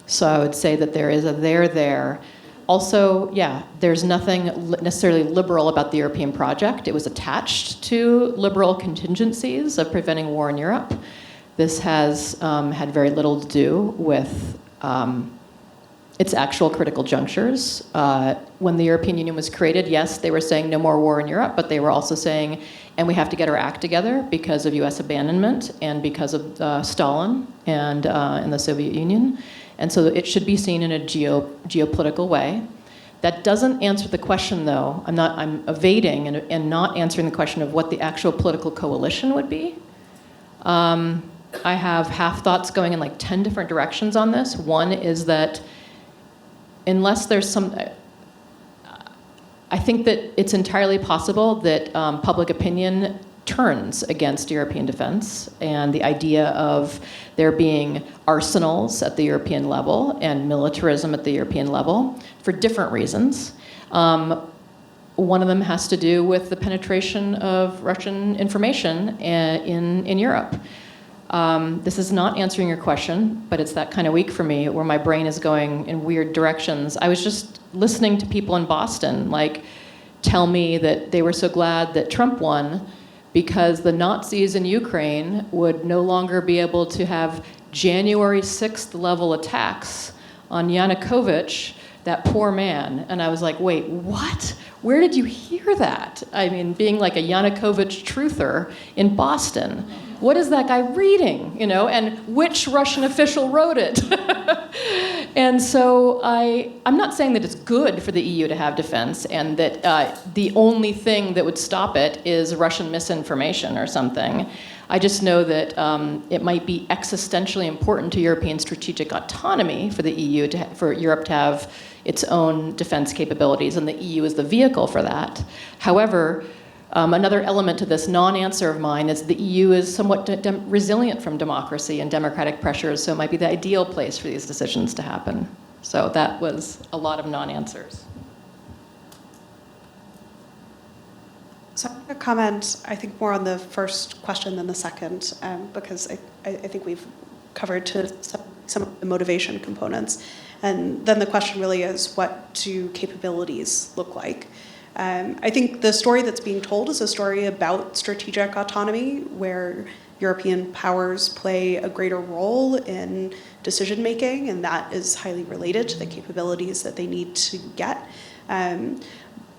So I would say that there is a there. Also, yeah, there's nothing necessarily liberal about the European project. It was attached to liberal contingencies of preventing war in Europe. This has had very little to do with its actual critical junctures. When the European Union was created, yes, they were saying no more war in Europe, but they were also saying, and we have to get our act together because of US abandonment and because of Stalin and the Soviet Union. And so it should be seen in a geopolitical way. That doesn't answer the question, though. I'm evading and not answering the question of what the actual political coalition would be. I have half thoughts going in like 10 different directions on this. One is that unless there's some, I think that it's entirely possible that public opinion turns against European defense and the idea of there being arsenals at the European level and militarism at the European level for different reasons. One of them has to do with the penetration of Russian information in Europe. This is not answering your question, but it's that kind of week for me where my brain is going in weird directions. I was just listening to people in Boston tell me that they were so glad that Trump won because the Nazis in Ukraine would no longer be able to have January 6th level attacks on Yanukovych, that poor man. And I was like, wait, what? Where did you hear that? I mean, being like a Yanukovych truther in Boston. What is that guy reading, and which Russian official wrote it? And so I'm not saying that it's good for the EU to have defense and that the only thing that would stop it is Russian misinformation or something. I just know that it might be existentially important to European strategic autonomy for the EU, for Europe to have its own defense capabilities, and the EU is the vehicle for that. However, another element to this non-answer of mine is the EU is somewhat resilient from democracy and democratic pressures, so it might be the ideal place for these decisions to happen. So that was a lot of non-answers. So I'm going to comment, I think, more on the first question than the second, because I think we've covered some of the motivation components. And then the question really is, what do capabilities look like? I think the story that's being told is a story about strategic autonomy, where European powers play a greater role in decision-making, and that is highly related to the capabilities that they need to get.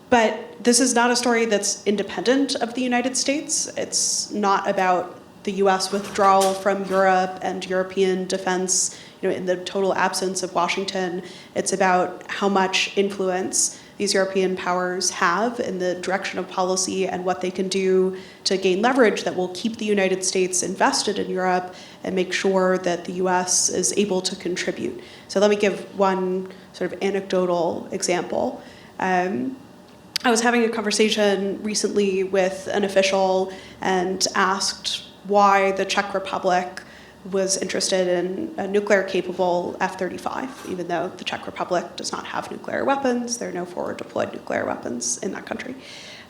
But this is not a story that's independent of the United States. It's not about the US withdrawal from Europe and European defense, in the total absence of Washington. It's about how much influence these European powers have in the direction of policy and what they can do to gain leverage that will keep the United States invested in Europe and make sure that the US is able to contribute. So let me give one sort of anecdotal example. I was having a conversation recently with an official and asked why the Czech Republic was interested in a nuclear-capable F-35, even though the Czech Republic does not have nuclear weapons. There are no forward-deployed nuclear weapons in that country.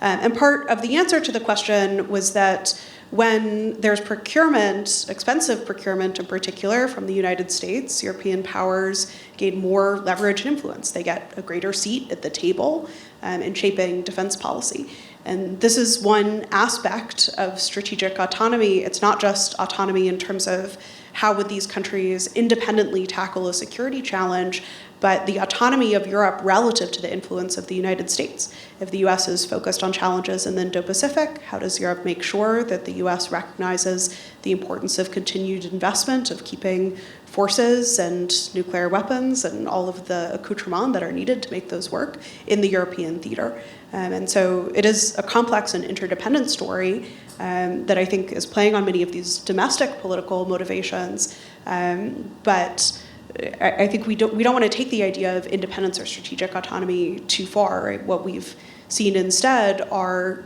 And part of the answer to the question was that when there's procurement, expensive procurement in particular from the United States, European powers gain more leverage and influence. They get a greater seat at the table in shaping defense policy. And this is one aspect of strategic autonomy. It's not just autonomy in terms of how would these countries independently tackle a security challenge, but the autonomy of Europe relative to the influence of the United States. If the US is focused on challenges in the Indo-Pacific, how does Europe make sure that the US recognizes the importance of continued investment, of keeping forces and nuclear weapons and all of the accoutrements that are needed to make those work in the European theater? And so it is a complex and interdependent story that I think is playing on many of these domestic political motivations, but I think we don't want to take the idea of independence or strategic autonomy too far. Right? What we've seen instead are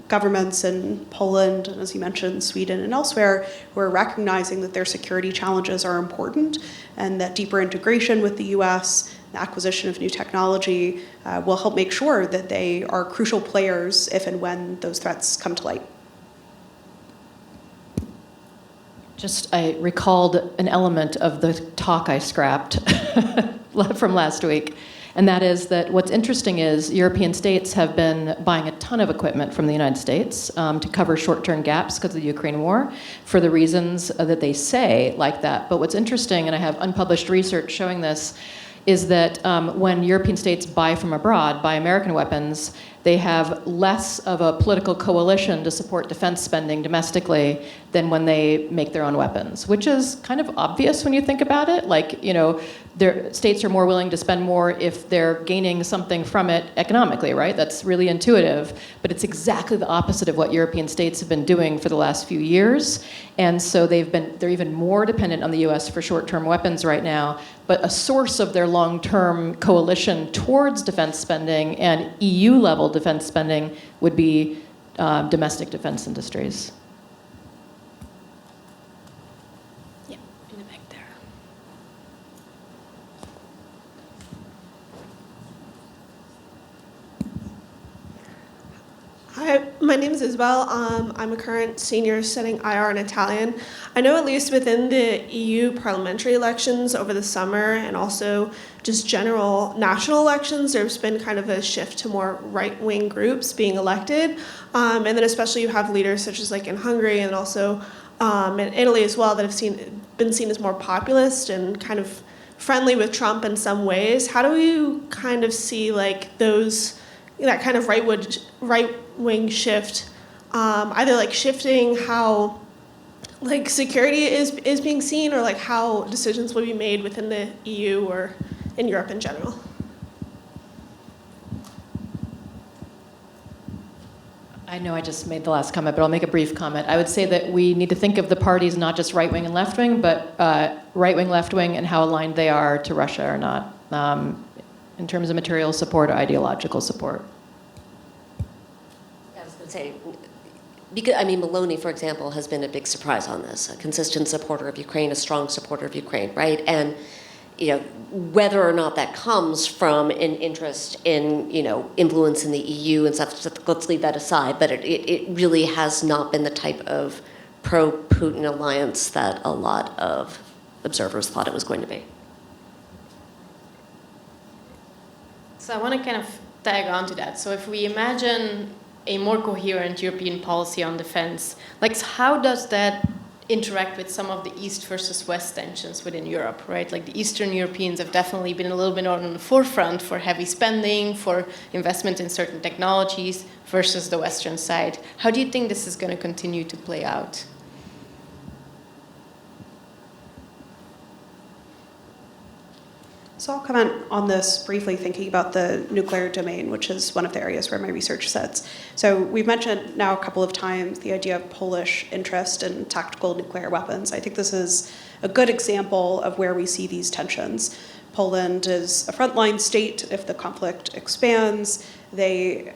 governments in Poland, and as you mentioned, Sweden and elsewhere, who are recognizing that their security challenges are important and that deeper integration with the US, the acquisition of new technology, will help make sure that they are crucial players if and when those threats come to light. I recalled an element of the talk I scrapped from last week, and that is that what's interesting is European states have been buying a ton of equipment from the United States to cover short-term gaps because of the Ukraine war for the reasons that they say like that. But what's interesting, and I have unpublished research showing this, is that when European states buy from abroad, buy American weapons, they have less of a political coalition to support defense spending domestically than when they make their own weapons, which is kind of obvious when you think about it. Like, you know, their states are more willing to spend more if they're gaining something from it economically, right? That's really intuitive, but it's exactly the opposite of what European states have been doing for the last few years. And so they're even more dependent on the US for short-term weapons right now, but a source of their long-term coalition towards defense spending and EU-level defense spending would be domestic defense industries. Yeah, in the back there. Hi, my name is Isabel. I'm a current senior studying IR and Italian. I know at least within the EU parliamentary elections over the summer and also just general national elections, there's been kind of a shift to more right-wing groups being elected. And then especially you have leaders such as like in Hungary and also in Italy as well that have been seen as more populist and kind of friendly with Trump in some ways. How do you kind of see like that kind of right-wing shift, either like shifting how like security is being seen or like how decisions will be made within the EU or in Europe in general? I know I just made the last comment, but I'll make a brief comment. I would say that we need to think of the parties not just right-wing and left-wing, but right-wing, left-wing, and how aligned they are to Russia or not, in terms of material support or ideological support. I was going to say, because, I mean, Maloney, for example, has been a big surprise on this, a consistent supporter of Ukraine, a strong supporter of Ukraine, right? And, you know, whether or not that comes from an interest in, you know, influence in the EU and stuff, let's leave that aside, but it really has not been the type of pro-Putin alliance that a lot of observers thought it was going to be. So I want to kind of tag on to that. So if we imagine a more coherent European policy on defense, like how does that interact with some of the East versus West tensions within Europe, right? Like the Eastern Europeans have definitely been a little bit on the forefront for heavy spending, for investment in certain technologies versus the Western side. How do you think this is going to continue to play out? So I'll comment on this briefly, thinking about the nuclear domain, which is one of the areas where my research sits. So we've mentioned now a couple of times the idea of Polish interest in tactical nuclear weapons. I think this is a good example of where we see these tensions. Poland is a frontline state if the conflict expands. They've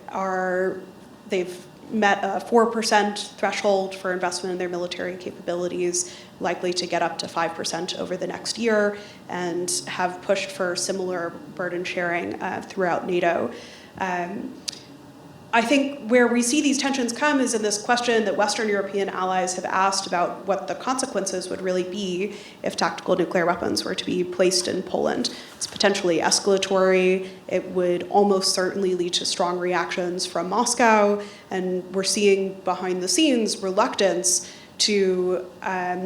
met a 4% threshold for investment in their military capabilities, likely to get up to 5% over the next year, and have pushed for similar burden sharing throughout NATO. I think where we see these tensions come is in this question that Western European allies have asked about what the consequences would really be if tactical nuclear weapons were to be placed in Poland. It's potentially escalatory. It would almost certainly lead to strong reactions from Moscow. And we're seeing behind the scenes reluctance to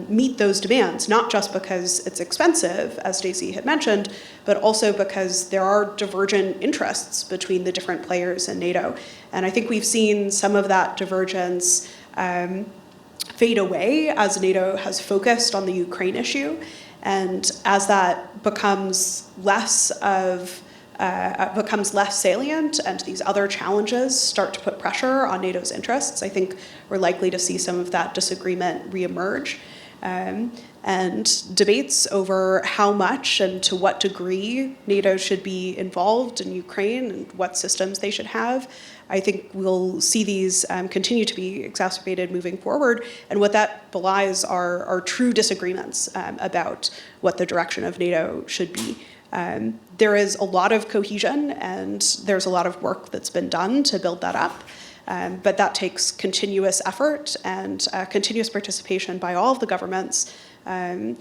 meet those demands, not just because it's expensive, as Stacie had mentioned, but also because there are divergent interests between the different players in NATO. And I think we've seen some of that divergence fade away as NATO has focused on the Ukraine issue. And as that becomes less salient and these other challenges start to put pressure on NATO's interests, I think we're likely to see some of that disagreement reemerge. And debates over how much and to what degree NATO should be involved in Ukraine and what systems they should have, I think we'll see these continue to be exacerbated moving forward. And what that belies are true disagreements about what the direction of NATO should be. There is a lot of cohesion and there's a lot of work that's been done to build that up. But that takes continuous effort and continuous participation by all of the governments in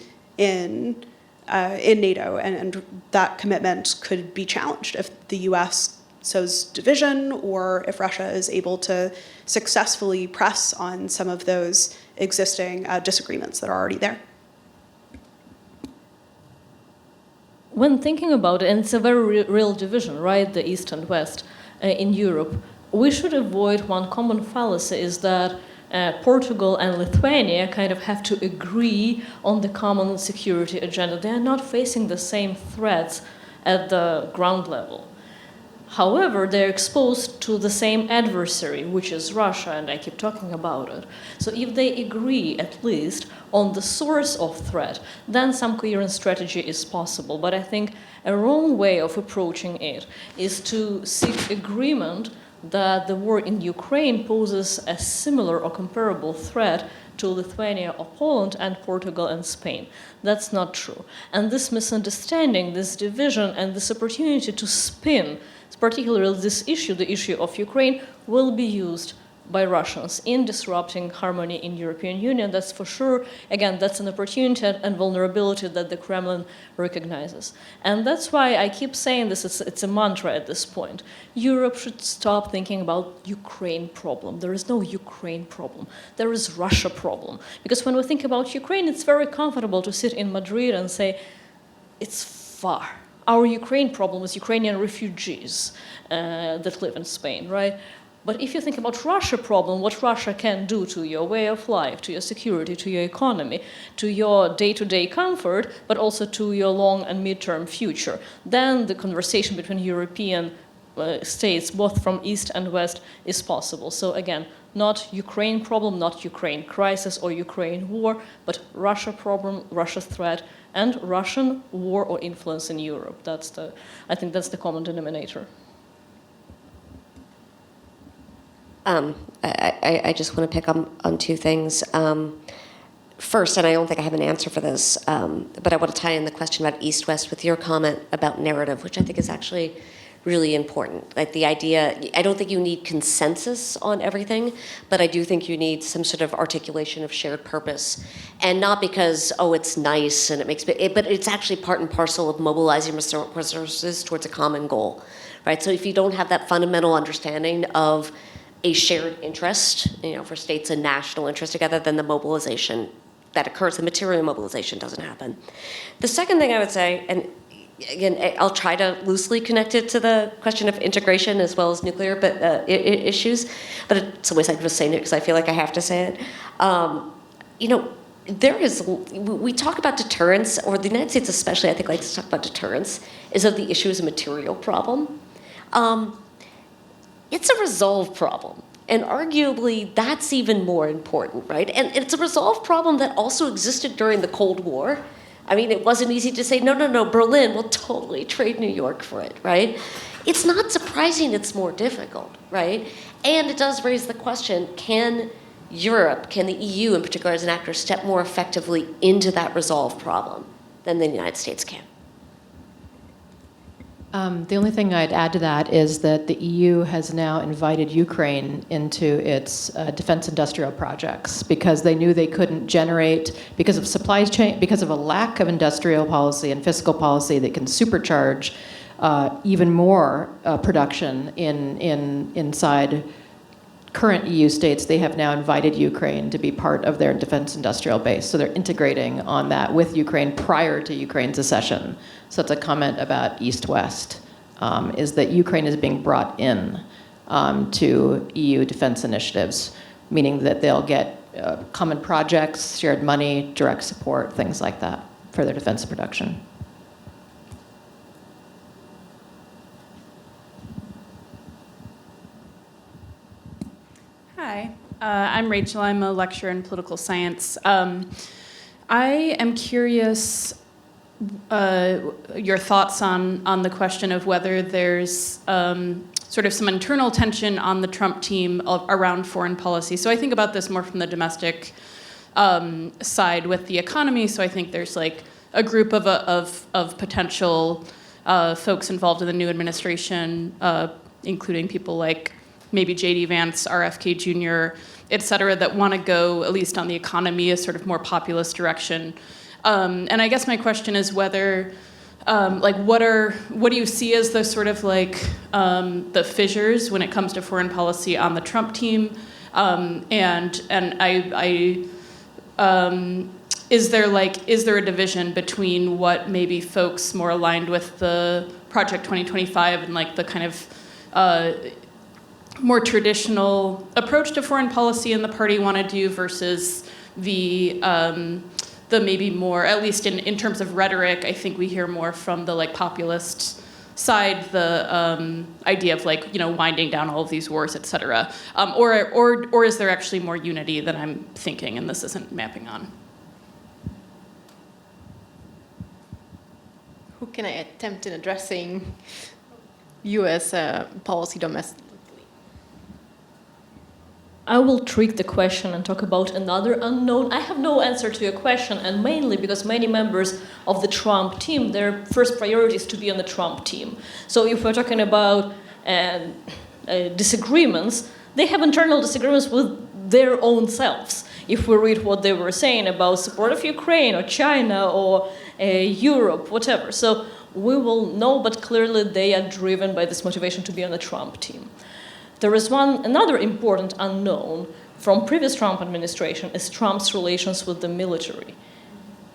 NATO, and that commitment could be challenged if the US sows division or if Russia is able to successfully press on some of those existing disagreements that are already there. When thinking about it, and it's a very real division, right, the East and West in Europe, we should avoid one common fallacy is that Portugal and Lithuania kind of have to agree on the common security agenda. They are not facing the same threats at the ground level. However, they're exposed to the same adversary, which is Russia, and I keep talking about it. So if they agree, at least, on the source of threat, then some coherent strategy is possible. But I think a wrong way of approaching it is to seek agreement that the war in Ukraine poses a similar or comparable threat to Lithuania or Poland and Portugal and Spain. That's not true. And this misunderstanding, this division, and this opportunity to spin, particularly this issue, the issue of Ukraine, will be used by Russians in disrupting harmony in European Union. That's for sure. Again, that's an opportunity and vulnerability that the Kremlin recognizes. And that's why I keep saying this, it's a mantra at this point. Europe should stop thinking about Ukraine problem. There is no Ukraine problem. There is Russia problem. Because when we think about Ukraine, it's very comfortable to sit in Madrid and say, it's far. Our Ukraine problem is Ukrainian refugees that live in Spain, right? But if you think about Russia problem, what Russia can do to your way of life, to your security, to your economy, to your day-to-day comfort, but also to your long and mid-term future, then the conversation between European states, both from East and West, is possible. So again, not Ukraine problem, not Ukraine crisis or Ukraine war, but Russia problem, Russia threat, and Russian war or influence in Europe. I think that's the common denominator. I just want to pick on two things. First, and I don't think I have an answer for this, but I want to tie in the question about East-West with your comment about narrative, which I think is actually really important. Like the idea, I don't think you need consensus on everything, but I do think you need some sort of articulation of shared purpose. And not because, it's nice and it makes, but it's actually part and parcel of mobilizing resources towards a common goal, right? So if you don't have that fundamental understanding of a shared interest, for states and national interest together, then the mobilization that occurs, the material mobilization doesn't happen. The second thing I would say, and again, I'll try to loosely connect it to the question of integration as well as nuclear issues, but in some ways I'm just saying it because I feel like I have to say it. We talk about deterrence, or the United States especially, I think, likes to talk about deterrence, is that the issue is a material problem. It's a resolve problem. And arguably, that's even more important, right? And it's a resolve problem that also existed during the Cold War. I mean, it wasn't easy to say, no, Berlin will totally trade New York for it, right? It's not surprising it's more difficult, right? And it does raise the question, can Europe, can the EU in particular as an actor, step more effectively into that resolve problem than the United States can? The only thing I'd add to that is that the EU has now invited Ukraine into its defense industrial projects because they knew they couldn't generate, because of supply chain, because of a lack of industrial policy and fiscal policy that can supercharge even more production inside current EU states. They have now invited Ukraine to be part of their defense industrial base. So they're integrating on that with Ukraine prior to Ukraine's accession. So that's a comment about East-West, is that Ukraine is being brought in to EU defense initiatives, meaning that they'll get common projects, shared money, direct support, things like that for their defense production. Hi, I'm Rachel. I'm a lecturer in political science. I am curious your thoughts on the question of whether there's sort of some internal tension on the Trump team around foreign policy. So I think about this more from the domestic side with the economy. So I think there's like a group of potential folks involved in the new administration, including people like maybe J.D. Vance, RFK Jr., et cetera, that want to go, at least on the economy, a sort of more populist direction. And I guess my question is whether, what do you see as the sort of like the fissures when it comes to foreign policy on the Trump team? Is there a division between what maybe folks more aligned with the Project 2025 and like the kind of more traditional approach to foreign policy in the party want to do versus the maybe more, at least in terms of rhetoric, I think we hear more from the like populist side, the idea of like, winding down all of these wars, et cetera. Or is there actually more unity than I'm thinking and this isn't mapping on? Who can I attempt in addressing U.S. policy domestically? I will trick the question and talk about another unknown. I have no answer to your question, and mainly because many members of the Trump team, their first priority is to be on the Trump team. So if we're talking about disagreements, they have internal disagreements with their own selves. If we read what they were saying about support of Ukraine or China or Europe, whatever. So we will know, but clearly they are driven by this motivation to be on the Trump team. There is another important unknown from previous Trump administration is Trump's relations with the military.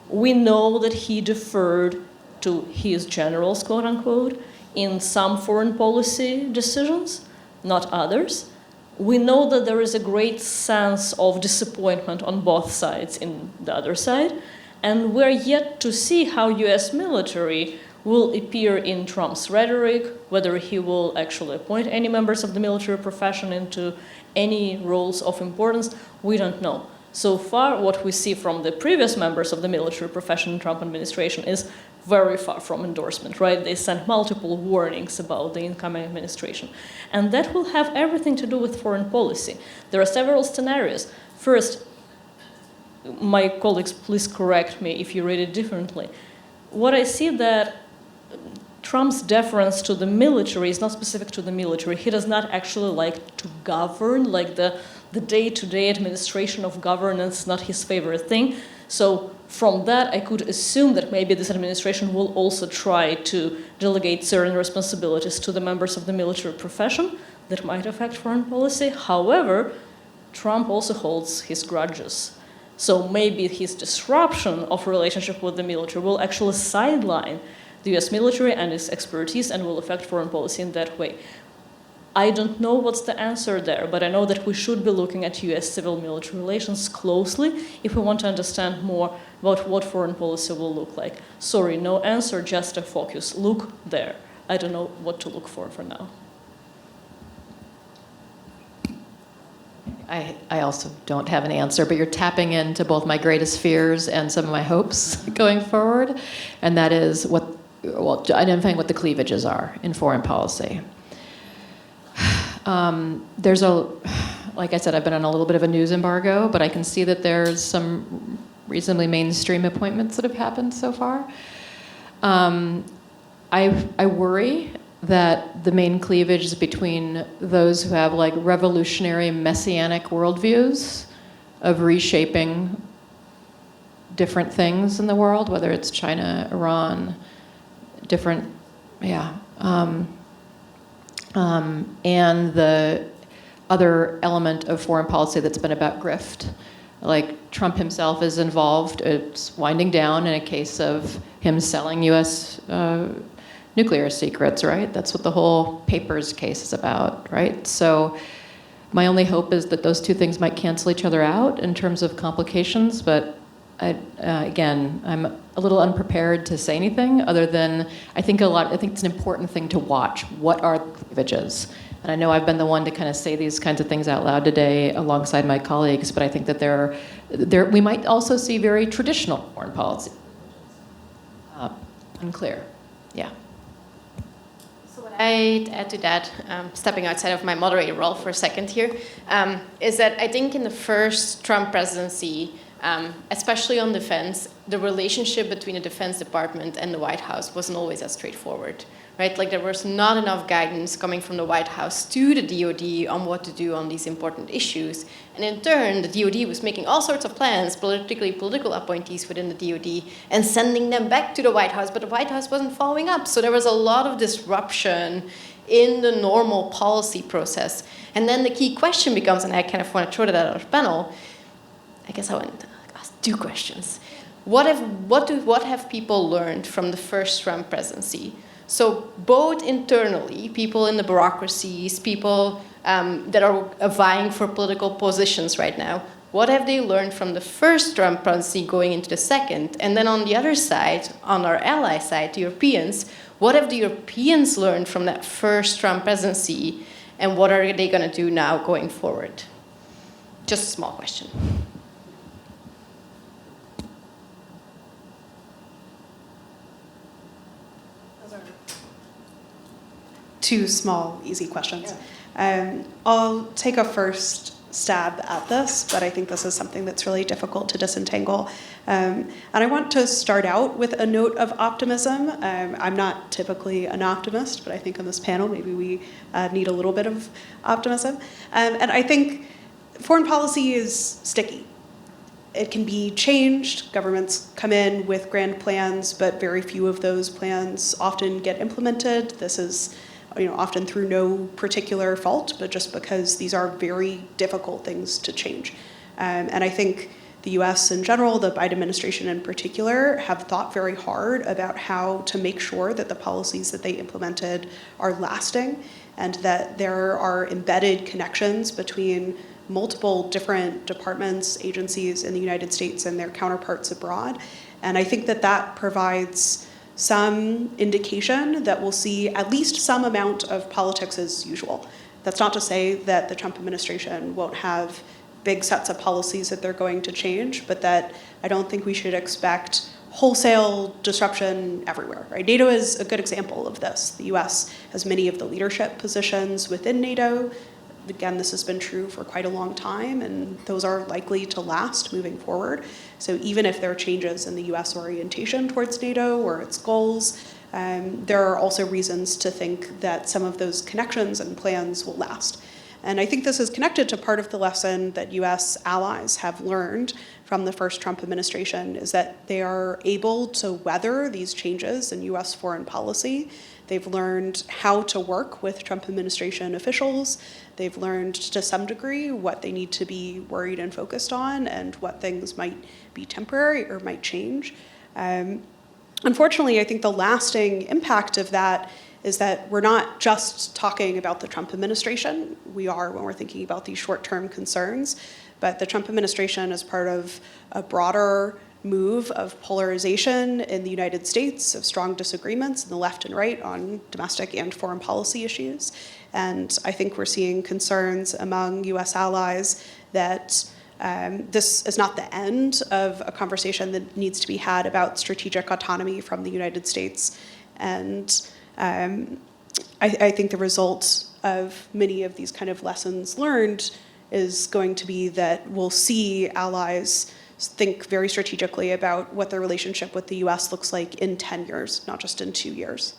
We know that he deferred to his generals, quote unquote, in some foreign policy decisions, not others. We know that there is a great sense of disappointment on both sides in the other side, and we're yet to see how US military will appear in Trump's rhetoric, whether he will actually appoint any members of the military profession into any roles of importance, we don't know. So far, what we see from the previous members of the military profession in Trump administration is very far from endorsement, right? They sent multiple warnings about the incoming administration. And that will have everything to do with foreign policy. There are several scenarios. First, my colleagues, please correct me if you read it differently. What I see that Trump's deference to the military is not specific to the military. He does not actually like to govern, like the day-to-day administration of governance is not his favorite thing. So from that, I could assume that maybe this administration will also try to delegate certain responsibilities to the members of the military profession that might affect foreign policy. However, Trump also holds his grudges. So maybe his disruption of relationship with the military will actually sideline the US military and its expertise and will affect foreign policy in that way. I don't know what's the answer there, but I know that we should be looking at US civil-military relations closely if we want to understand more about what foreign policy will look like. Sorry, no answer, just a focus. Look there. I don't know what to look for now. I also don't have an answer, but you're tapping into both my greatest fears and some of my hopes going forward, and that is identifying what the cleavages are in foreign policy. Like I said, I've been on a little bit of a news embargo, but I can see that there's some reasonably mainstream appointments that have happened so far. I worry that the main cleavage is between those who have like revolutionary messianic worldviews of reshaping different things in the world, whether it's China, Iran, different, and the other element of foreign policy that's been about grift. Like Trump himself is involved, it's winding down in a case of him selling US nuclear secrets, right? That's what the whole papers case is about, right? So my only hope is that those two things might cancel each other out in terms of complications, but again, I'm a little unprepared to say anything other than I think it's an important thing to watch. What are the cleavages? And I know I've been the one to kind of say these kinds of things out loud today alongside my colleagues, but I think that we might also see very traditional foreign policy. Unclear. Yeah. So what I'd add to that, stepping outside of my moderator role for a second here, is that I think in the first Trump presidency, especially on defense, the relationship between the Defense Department and the White House wasn't always as straightforward, right? Like there was not enough guidance coming from the White House to the DoD on what to do on these important issues. And in turn, the DoD was making all sorts of plans, political appointees within the DoD, and sending them back to the White House, but the White House wasn't following up. So there was a lot of disruption in the normal policy process. And then the key question becomes, and I kind of want to throw that out of the panel, I guess I want to ask two questions. What have people learned from the first Trump presidency? So both internally, people in the bureaucracies, people that are vying for political positions right now, what have they learned from the first Trump presidency going into the second? And then on the other side, on our ally side, the Europeans, what have the Europeans learned from that first Trump presidency? And what are they going to do now going forward? Just a small question. Two small, easy questions. I'll take a first stab at this, but I think this is something that's really difficult to disentangle. And I want to start out with a note of optimism. I'm not typically an optimist, but I think on this panel, maybe we need a little bit of optimism. And I think foreign policy is sticky. It can be changed. Governments come in with grand plans, but very few of those plans often get implemented. This is often through no particular fault, but just because these are very difficult things to change. And I think the US in general, the Biden administration in particular, have thought very hard about how to make sure that the policies that they implemented are lasting and that there are embedded connections between multiple different departments, agencies in the United States and their counterparts abroad. And I think that provides some indication that we'll see at least some amount of politics as usual. That's not to say that the Trump administration won't have big sets of policies that they're going to change, but that I don't think we should expect wholesale disruption everywhere, right? NATO is a good example of this. The US has many of the leadership positions within NATO. Again, this has been true for quite a long time, and those are likely to last moving forward. So even if there are changes in the US orientation towards NATO or its goals, there are also reasons to think that some of those connections and plans will last. And I think this is connected to part of the lesson that US allies have learned from the first Trump administration, is that they are able to weather these changes in US foreign policy. They've learned how to work with Trump administration officials. They've learned to some degree what they need to be worried and focused on and what things might be temporary or might change. Unfortunately, I think the lasting impact of that is that we're not just talking about the Trump administration. We are when we're thinking about these short-term concerns, but the Trump administration is part of a broader move of polarization in the United States, of strong disagreements in the left and right on domestic and foreign policy issues. And I think we're seeing concerns among US allies that this is not the end of a conversation that needs to be had about strategic autonomy from the United States. And I think the result of many of these kind of lessons learned is going to be that we'll see allies think very strategically about what their relationship with the US looks like in 10 years, not just in 2 years.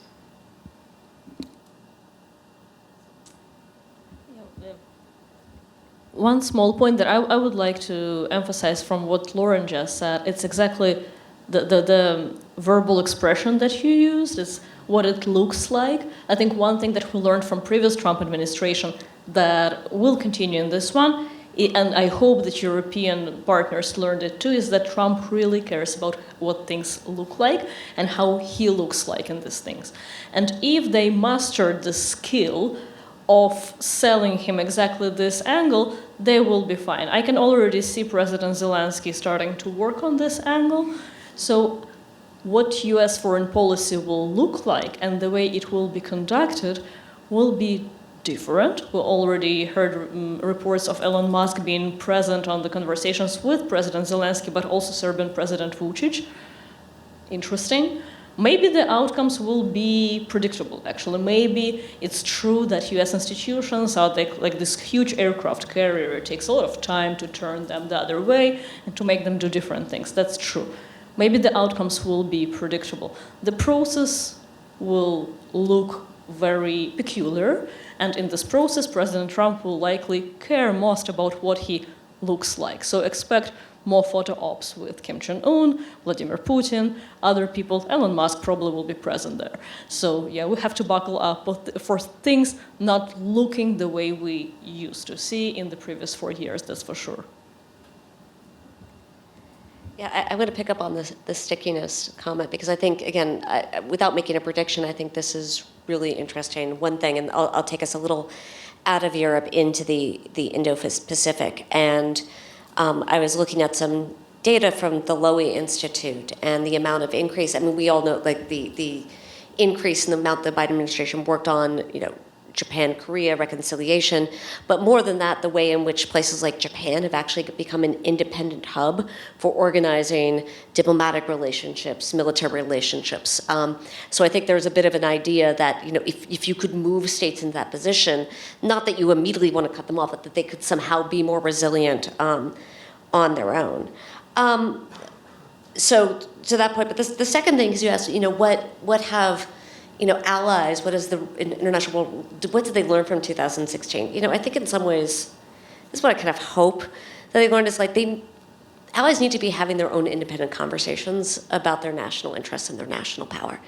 one small point that I would like to emphasize from what Lauren just said, it's exactly the verbal expression that you used, is what it looks like. I think one thing that we learned from previous Trump administration that will continue in this one, and I hope that European partners learned it too, is that Trump really cares about what things look like and how he looks like in these things. And if they mastered the skill of selling him exactly this angle, they will be fine. I can already see President Zelensky starting to work on this angle. So what US foreign policy will look like and the way it will be conducted will be different. We already heard reports of Elon Musk being present on the conversations with President Zelensky, but also Serbian President Vučić. Interesting. Maybe the outcomes will be predictable, actually. Maybe it's true that US institutions are like this huge aircraft carrier. It takes a lot of time to turn them the other way and to make them do different things. That's true. Maybe the outcomes will be predictable. The process will look very peculiar, and in this process, President Trump will likely care most about what he looks like. So expect more photo ops with Kim Jong-un, Vladimir Putin, other people. Elon Musk probably will be present there. So yeah, we have to buckle up for things not looking the way we used to see in the previous 4 years, that's for sure. Yeah, I'm going to pick up on the stickiness comment, because I think, again, without making a prediction, I think this is really interesting. One thing, and I'll take us a little out of Europe into the Indo-Pacific, and I was looking at some data from the Lowy Institute and the amount of increase. I mean, we all know, like, the increase in the amount the Biden administration worked on, Japan-Korea reconciliation, but more than that, the way in which places like Japan have actually become an independent hub for organizing diplomatic relationships, military relationships. So I think there's a bit of an idea that, if you could move states into that position, not that you immediately want to cut them off, but that they could somehow be more resilient on their own. So to that point, but the second thing is you asked, what have allies, what is the international world, what did they learn from 2016? I think in some ways, this is what I kind of hope that they learned, is allies need to be having their own independent conversations about their national interests and their national power,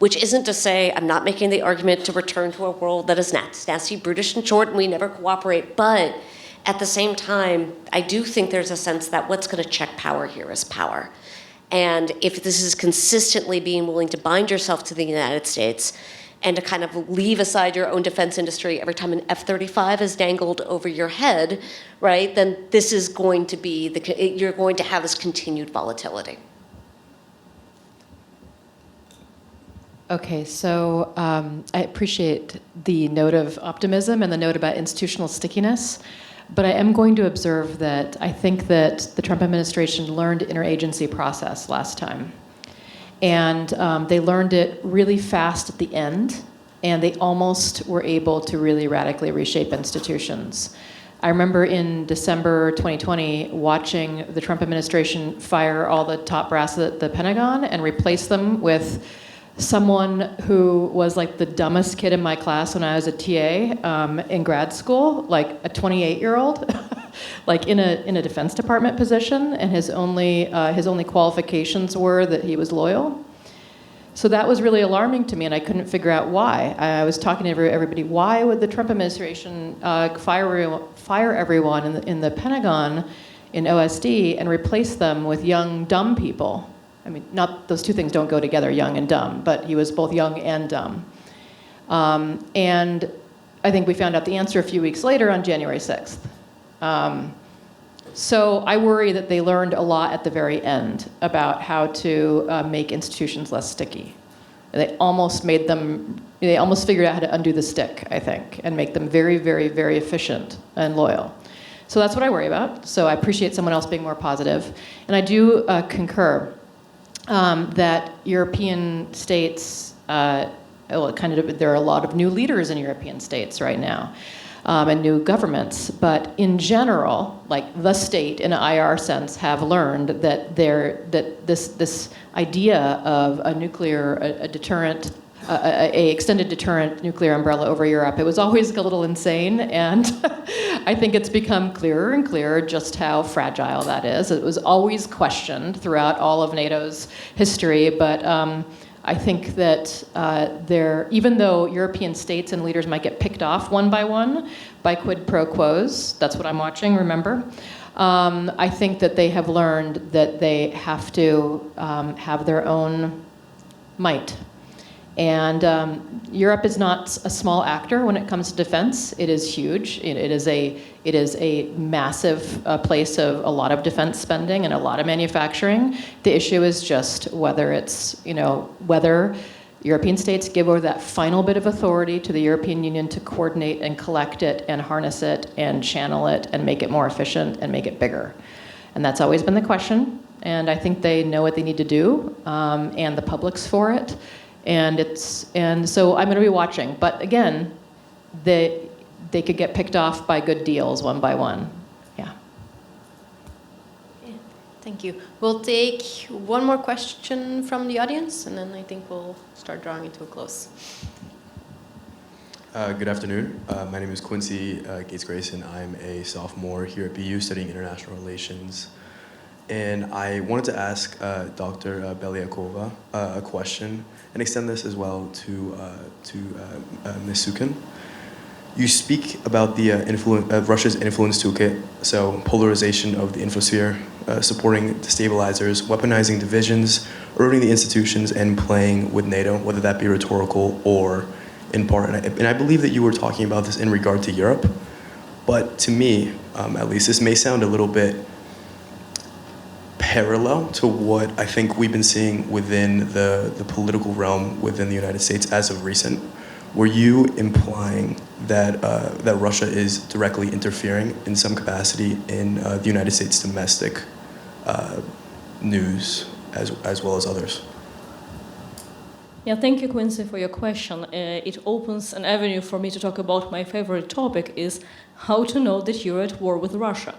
which isn't to say, I'm not making the argument to return to a world that is nasty, brutish, and short, and we never cooperate, but at the same time, I do think there's a sense that what's going to check power here is power. And if this is consistently being willing to bind yourself to the United States and to kind of leave aside your own defense industry every time an F-35 is dangled over your head, right, then this is going to be, you're going to have this continued volatility. Okay, so I appreciate the note of optimism and the note about institutional stickiness. But I am going to observe that I think that the Trump administration learned interagency process last time. And they learned it really fast at the end, and they almost were able to really radically reshape institutions. I remember in December 2020 watching the Trump administration fire all the top brass at the Pentagon and replace them with someone who was like the dumbest kid in my class when I was a TA in grad school, like a 28-year-old, like in a Defense Department position, and his only qualifications were that he was loyal. So that was really alarming to me, and I couldn't figure out why. I was talking to everybody, why would the Trump administration fire everyone in the Pentagon in OSD and replace them with young, dumb people? I mean, not those two things don't go together, young and dumb, but he was both young and dumb. And I think we found out the answer a few weeks later on January 6th. So I worry that they learned a lot at the very end about how to make institutions less sticky. They almost figured out how to undo the stick, I think, and make them very, very, very efficient and loyal. So that's what I worry about. So I appreciate someone else being more positive. And I do concur that European states, there are a lot of new leaders in European states right now, and new governments. But in general, like the state in an IR sense, have learned that this idea of a deterrent a extended deterrent nuclear umbrella over Europe. It was always a little insane, and I think it's become clearer and clearer just how fragile that is. It was always questioned throughout all of NATO's history, but I think that even though European states and leaders might get picked off one by quid pro quos, that's what I'm watching, remember? I think that they have learned that they have to have their own might. And Europe is not a small actor when it comes to defense. It is huge. It is a massive place of a lot of defense spending and a lot of manufacturing. The issue is just whether whether European states give over that final bit of authority to the European Union to coordinate and collect it and harness it and channel it and make it more efficient and make it bigger. And that's always been the question. And I think they know what they need to do, and the public's for it. And so I'm going to be watching. But again, they could get picked off by good deals one by one. Yeah. Thank you. We'll take one more question from the audience, and then I think we'll start drawing it to a close. Good afternoon. My name is Quincy Gates-Grayson. I'm a sophomore here at BU studying international relations. And I wanted to ask Dr. Beliakova a question and extend this as well to Ms. Sukin. You speak about the Russia's influence toolkit, so polarization of the infosphere, supporting destabilizers, weaponizing divisions, eroding the institutions, and playing with NATO, whether that be rhetorical or in part. And I believe that you were talking about this in regard to Europe, but to me, at least, this may sound a little bit parallel to what I think we've been seeing within the political realm within the United States as of recent. Were you implying that that Russia is directly interfering in some capacity in the United States domestic news as well as others? Yeah, thank you, Quincy, for your question. It opens an avenue for me to talk about my favorite topic, is how to know that you're at war with Russia.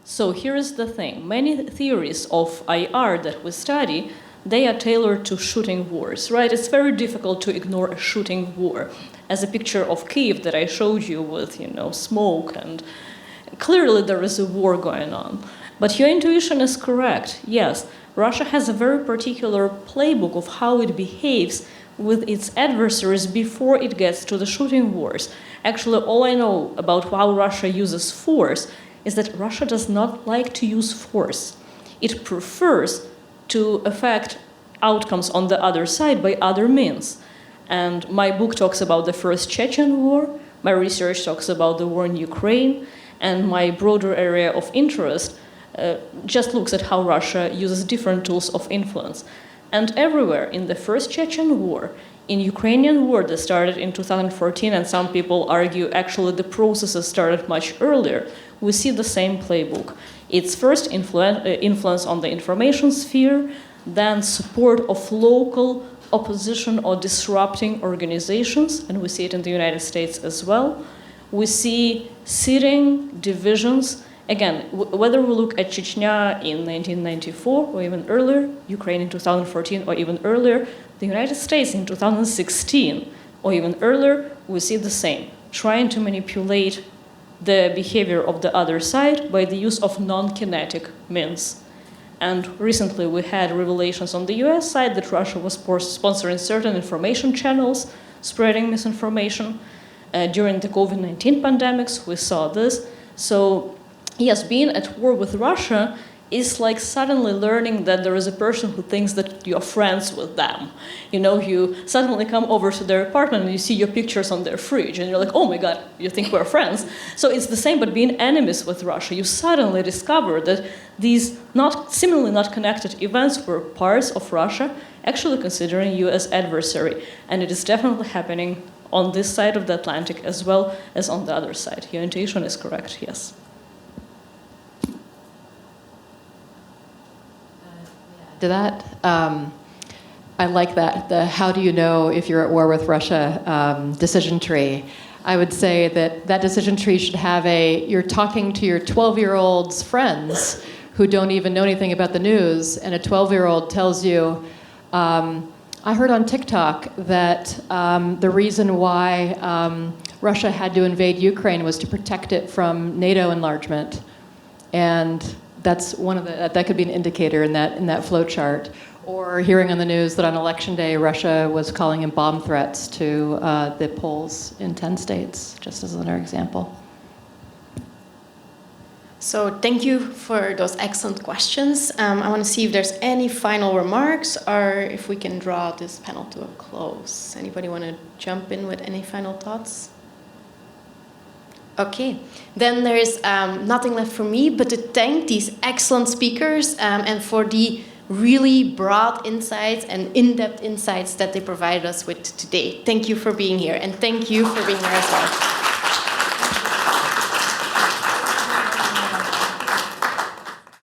So here is the thing. Many theories of IR that we study, they are tailored to shooting wars, right? It's very difficult to ignore a shooting war. As a picture of Kyiv that I showed you with, smoke, and clearly there is a war going on. But your intuition is correct. Yes, Russia has a very particular playbook of how it behaves with its adversaries before it gets to the shooting wars. Actually, all I know about how Russia uses force is that Russia does not like to use force. It prefers to affect outcomes on the other side by other means. And my book talks about the first Chechen war, my research talks about the war in Ukraine, and my broader area of interest just looks at how Russia uses different tools of influence. And everywhere, in the first Chechen war, in Ukrainian war that started in 2014, and some people argue actually the processes started much earlier, we see the same playbook. It's first influence on the information sphere, then support of local opposition or disrupting organizations, and we see it in the United States as well. We see sitting divisions. Again, whether we look at Chechnya in 1994 or even earlier, Ukraine in 2014 or even earlier, the United States in 2016 or even earlier, we see the same, trying to manipulate the behavior of the other side by the use of non-kinetic means. And recently we had revelations on the US side that Russia was sponsoring certain information channels, spreading misinformation. During the COVID-19 pandemics, we saw this. So yes, being at war with Russia is like suddenly learning that there is a person who thinks that you're friends with them. You suddenly come over to their apartment and you see your pictures on their fridge and you're like, oh my God, you think we're friends? So it's the same, but being enemies with Russia, you suddenly discover that these seemingly not connected events were parts of Russia actually considering you as adversary. And it is definitely happening on this side of the Atlantic as well as on the other side. Your intuition is correct, yes. To that, I like that, the how do you know if you're at war with Russia decision tree. I would say that decision tree should have you're talking to your 12-year-old's friends who don't even know anything about the news, and a 12-year-old tells you, I heard on TikTok that the reason why Russia had to invade Ukraine was to protect it from NATO enlargement, and that's one of that could be an indicator in that flow chart. Or hearing on the news that on election day, Russia was calling in bomb threats to the polls in 10 states, just as another example. So thank you for those excellent questions. I want to see if there's any final remarks or if we can draw this panel to a close. Anybody want to jump in with any final thoughts? Okay, then there is nothing left for me but to thank these excellent speakers and for the really broad insights and in-depth insights that they provided us with today. Thank you for being here, and thank you for being here as well.